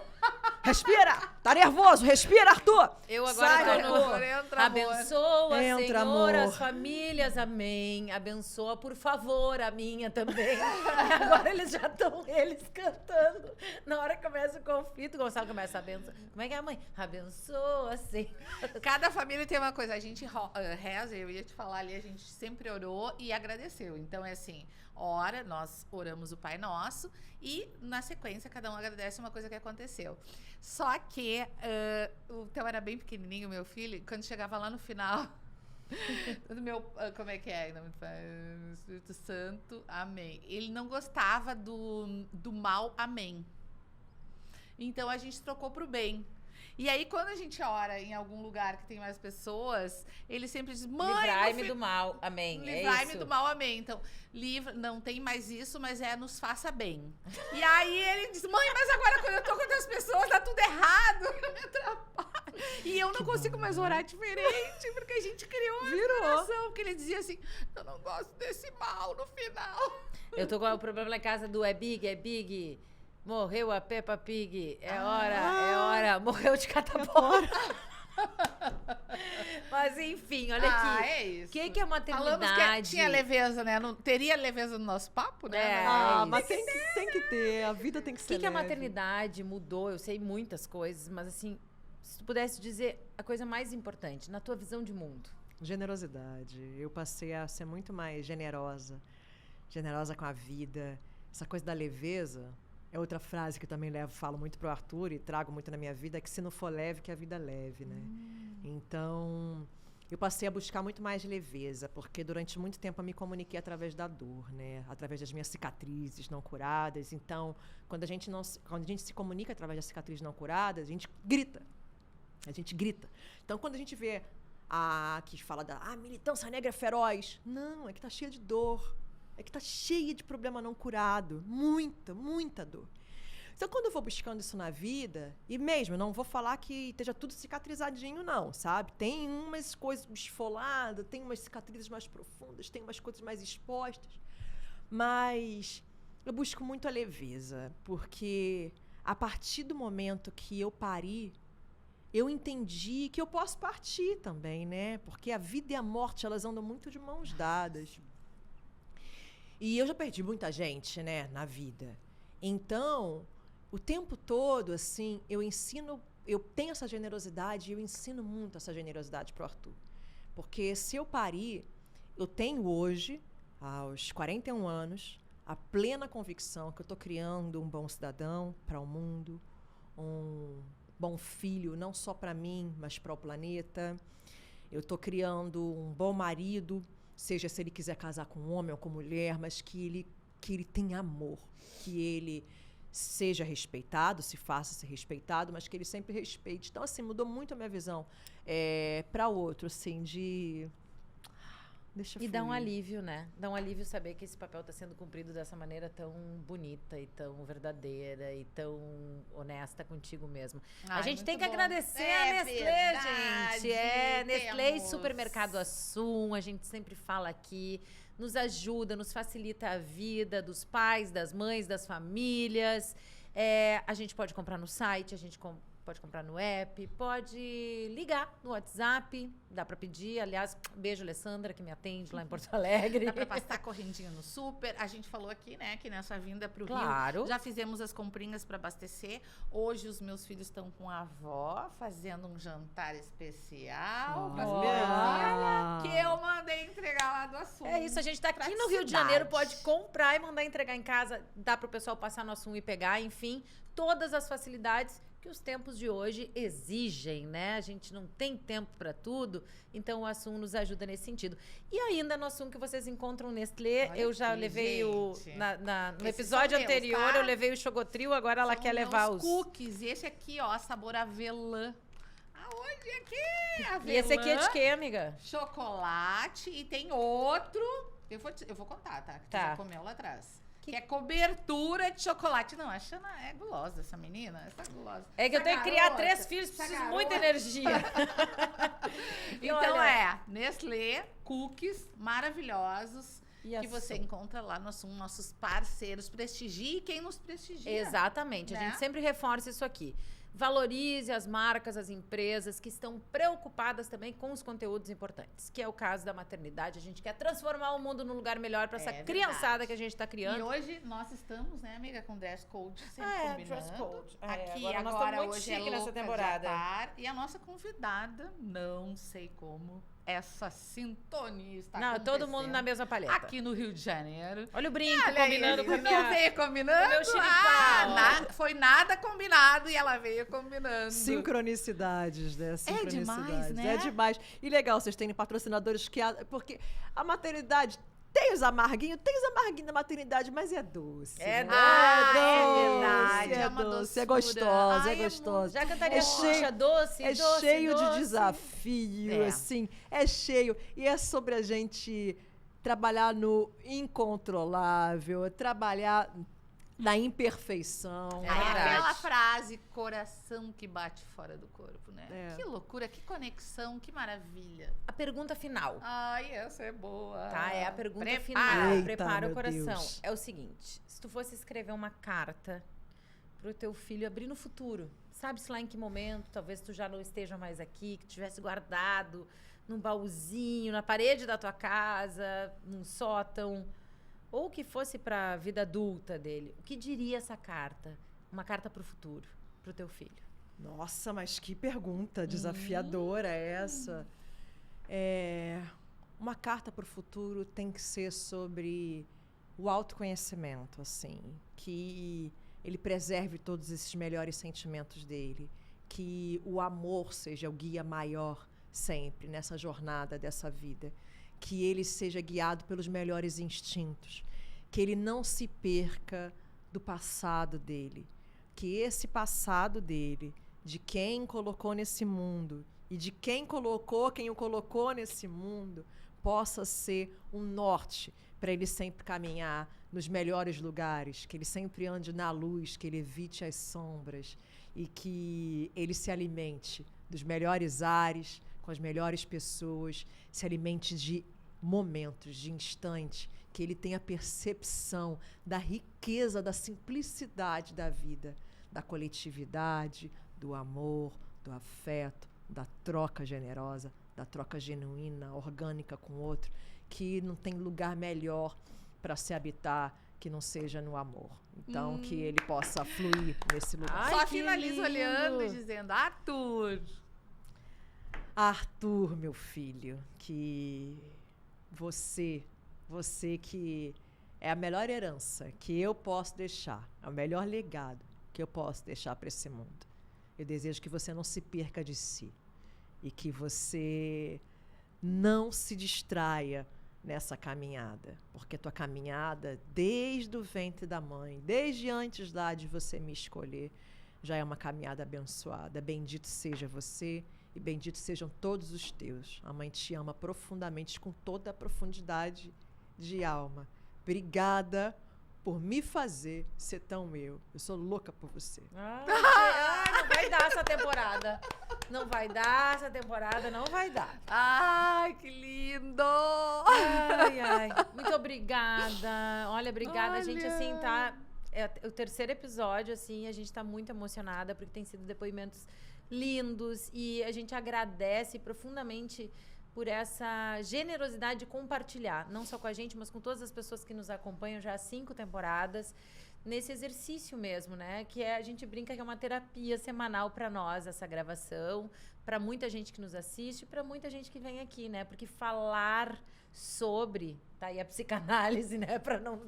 Respira! Tá nervoso? Respira, Arthur! Eu Sai, agora tô no... rancor. Entra, amor. Abençoa, Entra, Senhor, amor. as famílias, amém. Abençoa, por favor, a minha também. Agora eles já estão, eles cantando. Na hora que começa o conflito, o Gonçalo começa a abençoar. Como é que é a mãe? Abençoa, Senhor. Cada família tem uma coisa. A gente reza, eu ia te falar ali, a gente sempre orou e agradeceu. Então, é assim, nós oramos o Pai Nosso e, na sequência, cada um agradece uma coisa que aconteceu. Só que o Theo era bem pequenininho, meu filho, quando chegava lá no final... como é que é? Em nome do Pai, do Espírito Santo, amém. Ele não gostava do mal, amém. Então, a gente trocou pro bem. E aí, quando a gente ora em algum lugar que tem mais pessoas, ele sempre diz, mãe... Livrai-me do mal, amém. Livrai-me do mal, amém. Então, não tem mais isso, mas nos faça bem. E aí ele diz, mãe, mas agora quando eu tô com outras pessoas, tá tudo errado. Eu me atrapalho. E eu não consigo mais orar diferente, porque a gente criou uma oração, porque ele dizia assim, eu não gosto desse mal no final. Eu tô com o problema lá em casa do é big. Morreu a Peppa Pig. É hora. Morreu de catapora. Mas enfim, olha aqui. É isso. O que é maternidade? Falamos que tinha leveza, né? Não teria leveza no nosso papo, né? Mas tem que ter. A vida tem que ser O que a leve. maternidade mudou? Eu sei muitas coisas, mas assim, se tu pudesse dizer a coisa mais importante, na tua visão de mundo. Generosidade. Eu passei a ser muito mais generosa com a vida, essa coisa da leveza é outra frase que eu também falo muito pro Arthur e trago muito na minha vida, é que se não for leve, que a vida é leve, né? Então, eu passei a buscar muito mais leveza, porque durante muito tempo eu me comuniquei através da dor, né? Através das minhas cicatrizes não curadas. Então, quando a gente se comunica através das cicatrizes não curadas, a gente grita. A gente grita. Então, quando a gente vê que fala da militância negra é feroz, não, é que tá cheia de dor. É que tá cheia de problema não curado. Muita, muita dor. Então, quando eu vou buscando isso na vida, e mesmo, não vou falar que esteja tudo cicatrizadinho, não, sabe? Tem umas coisas esfoladas, tem umas cicatrizes mais profundas, tem umas coisas mais expostas. Mas eu busco muito a leveza, porque a partir do momento que eu pari, eu entendi que eu posso partir também, né? Porque a vida e a morte, elas andam muito de mãos dadas. E eu já perdi muita gente, né, na vida. Então, o tempo todo, assim, eu tenho essa generosidade e eu ensino muito essa generosidade pro Arthur. Porque se eu parir, eu tenho hoje, aos 41 anos, a plena convicção que eu estou criando um bom cidadão para o mundo, um bom filho, não só para mim, mas para o planeta. Eu estou criando um bom marido, seja se ele quiser casar com um homem ou com mulher, mas que ele tenha amor, que ele seja respeitado, se faça ser respeitado, mas que ele sempre respeite. Então, assim, mudou muito a minha visão para o outro, assim, de... Deixa E fluir. dá um alívio, né? Dá um alívio saber que esse papel está sendo cumprido dessa maneira tão bonita e tão verdadeira e tão honesta contigo mesmo. A Ai, gente tem que muito bom. agradecer É a Nestlé, verdade, gente. Nestlé e temos. Supermercado Assum, a gente sempre fala aqui, nos ajuda, nos facilita a vida dos pais, das mães, das famílias. A gente pode comprar no site, a gente pode comprar no app, pode ligar no WhatsApp, dá para pedir. Aliás, beijo, Alessandra, que me atende lá em Porto Alegre. Dá pra passar correndinho no super. A gente falou aqui, né, que nessa vinda pro Claro. Rio, já fizemos as comprinhas para abastecer. Hoje os meus filhos estão com a avó, fazendo um jantar especial. Olha. Com as minhas filhas, que eu mandei entregar lá do Assum. É isso, a gente tá aqui no Rio de Janeiro, pode comprar e mandar entregar em casa, dá pro pessoal passar no Assum e pegar, enfim, todas as facilidades que os tempos de hoje exigem, né? A gente não tem tempo para tudo, então o Assum nos ajuda nesse sentido. E ainda no Assum que vocês encontram Nestlé, Olha eu já aqui, levei gente. no Esses episódio são meus, anterior, tá? eu levei o Chogotril, agora ela São quer levar meus os... cookies. E esse aqui, ó, sabor avelã. Aonde aqui? Avelã. E esse aqui é de quê, amiga? Chocolate. E tem outro. Eu vou contar, tá? Que tu Tá. já comeu lá atrás. Que é cobertura de chocolate. Não, a Xana é gulosa, essa menina. Essa gulosa. É que eu Essa tenho que criar garota, 3 filhos, essa preciso de garota. muita energia. E Então olha, Nestlé, cookies maravilhosos. E Que Assum? você encontra lá no Assum, nossos parceiros. Prestigie quem nos prestigia. Exatamente, a né? gente sempre reforça isso aqui. Valorize as marcas, as empresas que estão preocupadas também com os conteúdos importantes, que é o caso da maternidade. A gente quer transformar o mundo num lugar melhor para essa verdade. criançada que a gente está criando. E hoje nós estamos, né, amiga, com dress code sempre combinando. dress code. Aqui Agora nós agora estamos muito hoje chique é nessa louca de temporada. atar. E a nossa convidada, não sei como, essa sintonia está Não, todo mundo acontecendo na mesma paleta. aqui no Rio de Janeiro. Olha o brinco Olha aí, combinando com a não minha... veio combinando? com o meu chiripau. Foi nada combinado e ela veio combinando. Sincronicidades, né? demais, né? É demais. E legal vocês terem patrocinadores porque a maternidade tem os amarguinhos da maternidade, mas é doce. É né? doce, é verdade, É é uma doce, é doçura. gostosa, Ai, é gostosa. Já cantaria É Xuxa, cheio- doce, É doce, cheio doce. de desafio, É. assim. É cheio. E é sobre a gente trabalhar no incontrolável, trabalhar na imperfeição. É Aí verdade. aquela frase, coração que bate fora do corpo, né? É. Que loucura, que conexão, que maravilha. A pergunta final. Ai, essa é boa. Tá, é a pergunta Prepara. final. Eita, Prepara o meu coração. Deus. É o seguinte: se tu fosse escrever uma carta pro teu filho abrir no futuro, sabe-se lá em que momento, talvez tu já não esteja mais aqui, que tivesse guardado num baúzinho, na parede da tua casa, num sótão, ou que fosse pra vida adulta dele, o que diria essa carta? Uma carta pro futuro, pro teu filho. Nossa, mas que pergunta desafiadora é essa. Uma carta para o futuro tem que ser sobre o autoconhecimento, assim, que ele preserve todos esses melhores sentimentos dele, que o amor seja o guia maior sempre nessa jornada dessa vida, que ele seja guiado pelos melhores instintos, que ele não se perca do passado dele, que esse passado dele, de quem colocou nesse mundo e de quem o colocou nesse mundo, possa ser um norte para ele sempre caminhar nos melhores lugares, que ele sempre ande na luz, que ele evite as sombras e que ele se alimente dos melhores ares, com as melhores pessoas, se alimente de momentos, de instantes, que ele tenha percepção da riqueza, da simplicidade da vida, da coletividade, do amor, do afeto, da troca generosa, da troca genuína, orgânica com o outro, que não tem lugar melhor para se habitar que não seja no amor. Então, que ele possa fluir nesse lugar. Só finaliza olhando e dizendo, Arthur, meu filho, que você que é a melhor herança que eu posso deixar, é o melhor legado que eu posso deixar para esse mundo. Eu desejo que você não se perca de si e que você não se distraia nessa caminhada, porque tua caminhada, desde o ventre da mãe, desde antes lá de você me escolher, já é uma caminhada abençoada. Bendito seja você e benditos sejam todos os teus. A mãe te ama profundamente, com toda a profundidade de alma. Obrigada por me fazer ser tão eu. Eu sou louca por você. Não vai dar essa temporada. Não vai dar essa temporada, não vai dar. Ai, que lindo! Ai. Muito obrigada. Olha, obrigada. A gente, assim, tá... É o terceiro episódio, assim, a gente tá muito emocionada, porque tem sido depoimentos lindos e a gente agradece profundamente por essa generosidade de compartilhar, não só com a gente, mas com todas as pessoas que nos acompanham já há 5 temporadas, nesse exercício mesmo, né? Que a gente brinca que é uma terapia semanal para nós, essa gravação, para muita gente que nos assiste, para muita gente que vem aqui, né? Porque falar sobre, tá aí a psicanálise, né? Para não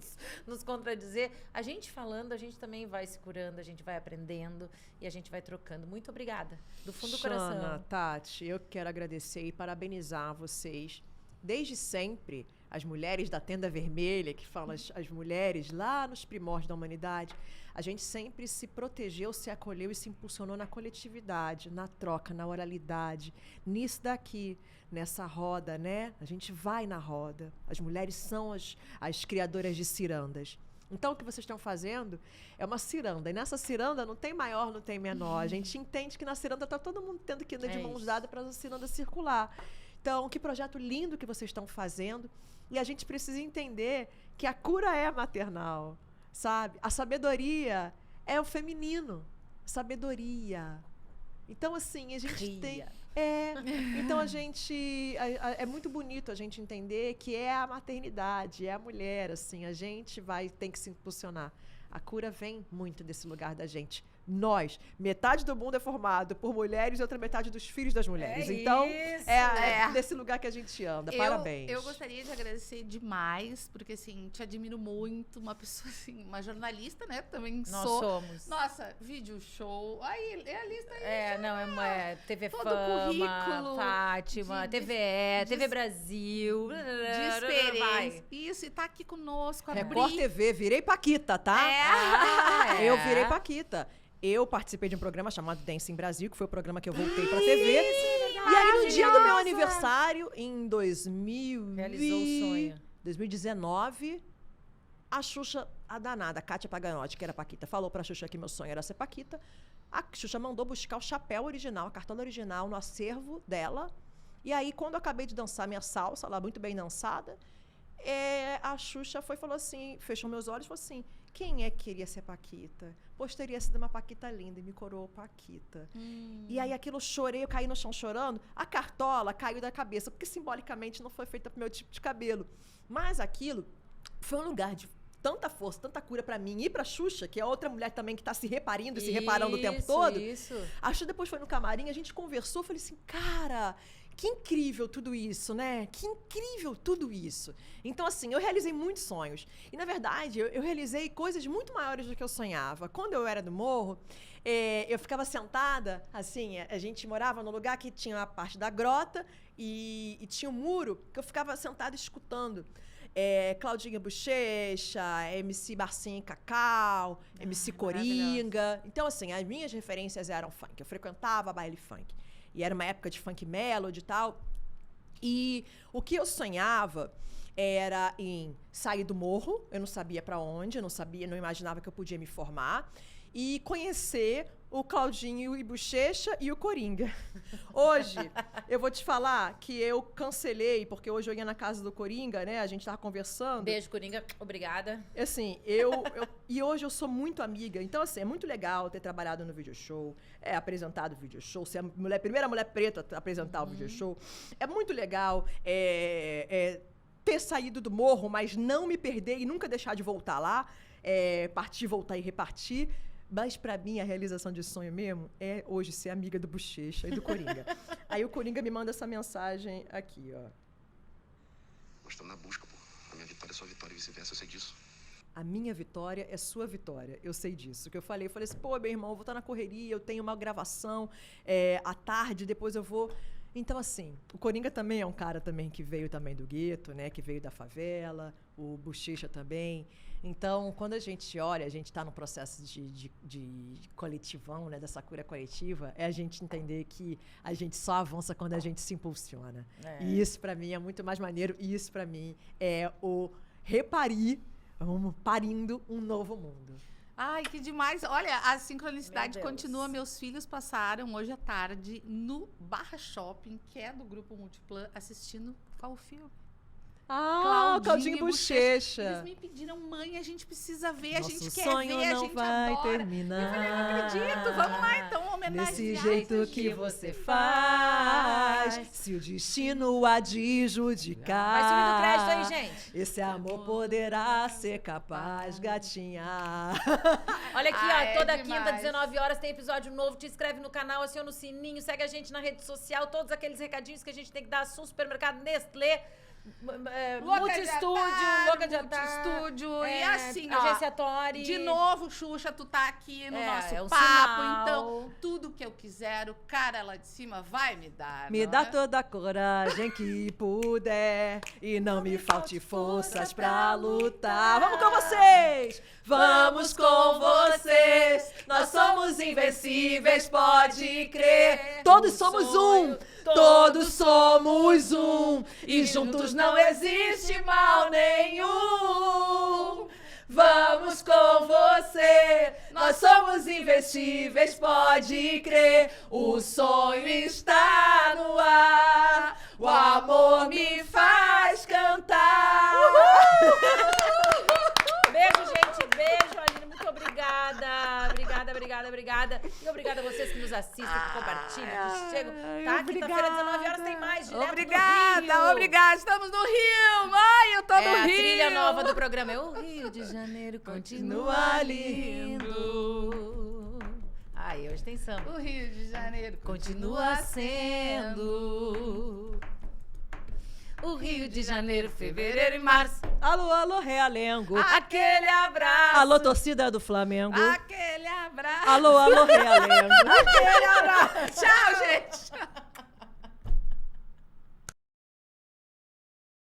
nos contradizer. A gente falando, a gente também vai se curando, a gente vai aprendendo e a gente vai trocando. Muito obrigada, do fundo do coração. Xana, Tati, eu quero agradecer e parabenizar vocês. Desde sempre, as mulheres da Tenda Vermelha, que falam as mulheres lá nos primórdios da humanidade, a gente sempre se protegeu, se acolheu e se impulsionou na coletividade, na troca, na oralidade, nisso daqui, nessa roda, né? A gente vai na roda. As mulheres são as criadoras de cirandas. Então, o que vocês estão fazendo é uma ciranda. E nessa ciranda não tem maior, não tem menor. A gente entende que na ciranda está todo mundo tendo que ir de mãos dadas para a ciranda circular. Então, que projeto lindo que vocês estão fazendo. E a gente precisa entender que a cura é maternal, sabe? A sabedoria é o feminino. Sabedoria. Tem... Então, a gente... É muito bonito a gente entender que é a maternidade, é a mulher, assim. A gente tem que se impulsionar. A cura vem muito desse lugar da gente. Nós, metade do mundo é formado por mulheres e outra metade dos filhos das mulheres. Então, é desse lugar que a gente anda. Parabéns. Eu gostaria de agradecer demais, porque, assim, te admiro muito. Uma pessoa, assim, uma jornalista, né? Também Nós somos. Nossa, vídeo show. Aí, é a lista aí. É TV todo Fama, currículo Fátima, TVE, TV Brasil. De experiência. Isso, e tá aqui conosco. Record TV, virei Paquita, tá? Eu virei Paquita. Eu participei de um programa chamado Dancing Brasil, que foi o programa que eu voltei pra TV. E aí, no dia do meu aniversário, em 2019, a Xuxa, a danada, a Kátia Paganotti, que era Paquita, falou pra Xuxa que meu sonho era ser Paquita. A Xuxa mandou buscar o chapéu original, a cartola original, no acervo dela. E aí, quando eu acabei de dançar minha salsa, lá muito bem dançada, a Xuxa falou assim, fechou meus olhos e falou assim: quem é que queria ser Paquita? Pois teria sido uma Paquita linda, e me coroou Paquita. E aí aquilo eu chorei, eu caí no chão chorando. A cartola caiu da cabeça, porque simbolicamente não foi feita pro meu tipo de cabelo. Mas aquilo foi um lugar de tanta força, tanta cura pra mim e pra Xuxa, que é outra mulher também que tá se reparindo e se reparando o tempo todo. Isso. A Xuxa depois foi no camarim, a gente conversou, falei assim, cara, Que incrível tudo isso, né? Que incrível tudo isso. Então, assim, eu realizei muitos sonhos. E, na verdade, eu realizei coisas muito maiores do que eu sonhava. Quando eu era do morro, eu ficava sentada, assim, a gente morava num lugar que tinha a parte da grota e tinha um muro que eu ficava sentada escutando. Claudinha Bochecha, MC Barcinho e Cacau, MC Coringa. Então, assim, as minhas referências eram funk. Eu frequentava baile funk. E era uma época de funk melody e tal. E o que eu sonhava era em sair do morro. Eu não sabia pra onde, eu não imaginava que eu podia me formar. E conhecer o Claudinho e Bochecha e o Coringa. Hoje, eu vou te falar que eu cancelei, porque hoje eu ia na casa do Coringa, né? A gente tava conversando. Beijo, Coringa. Obrigada. Assim, e hoje eu sou muito amiga. Então, assim, é muito legal ter trabalhado no video show, apresentado o video show, ser a primeira mulher preta a apresentar o video show. É muito legal ter saído do morro, mas não me perder e nunca deixar de voltar lá. Partir, voltar e repartir. Mas, pra mim, a realização de sonho mesmo é hoje ser amiga do Bochecha e do Coringa. Aí o Coringa me manda essa mensagem aqui, ó. Nós estamos na busca, pô. A minha vitória é sua vitória e vice-versa, eu sei disso. A minha vitória é sua vitória. Eu sei disso. O que eu falei assim, pô, meu irmão, eu vou estar na correria, eu tenho uma gravação à tarde, depois eu vou... Então, assim, o Coringa também é um cara também que veio também do gueto, né? Que veio da favela, o Bochecha também. Então, quando a gente olha, a gente está no processo de coletivão, né? Dessa cura coletiva, é a gente entender que a gente só avança quando a gente se impulsiona. E isso, para mim, é muito mais maneiro. E isso, para mim, é o parindo um novo mundo. Ai, que demais. Olha, a sincronicidade continua. Meus filhos passaram hoje à tarde no Barra Shopping, que é do Grupo Multiplan, assistindo qual o filme? Claudinho e Bochecha. Eles me pediram, mãe, a gente precisa ver, Nosso a gente quer sonho ver, a não gente vai adora. terminar. Eu falei, não acredito, vamos lá então, homenagear Desse jeito esse que dia. você faz, se o destino há de Vai judicar. subir do crédito aí, gente. Esse amor poderá ser capaz, gatinha. Olha aqui, Ah, ó, toda demais. quinta, 19 horas, tem episódio novo. Te inscreve no canal, aciona o sininho, segue a gente na rede social, todos aqueles recadinhos que a gente tem que dar. Assunto, supermercado, Nestlé, Multistúdio, Louca de Atar, Multistúdio, e assim, ó, Agência Tori. de novo, Xuxa, tu tá aqui no nosso um papo, sinal. então tudo que eu quiser, o cara lá de cima vai me dar. Me não dá é? toda a coragem que puder e não me falte forças pra lutar. Vamos com vocês! Vamos com vocês! Nós somos invencíveis, pode crer! Todos somos um! Todos somos um! E juntos não existe mal nenhum! Vamos com você! Nós somos invencíveis, pode crer! O sonho está no ar! O amor me faz cantar! Beijo, gente. Beijo, Aline. Muito obrigada. Obrigada. E obrigada a vocês que nos assistem, que compartilham, que chegam. Tá? Quinta-feira, 19 horas, tem mais. Direto do Rio. Obrigada. Estamos no Rio. Mãe, eu tô no Rio. A trilha nova do programa é o Rio de Janeiro continua lindo. Ai, hoje tem samba. O Rio de Janeiro Continua sendo o Rio de Janeiro, fevereiro e março. Alô, alô, Realengo! Aquele abraço. Alô, torcida do Flamengo! Aquele abraço. Alô, alô, Realengo! Aquele abraço. Tchau, gente.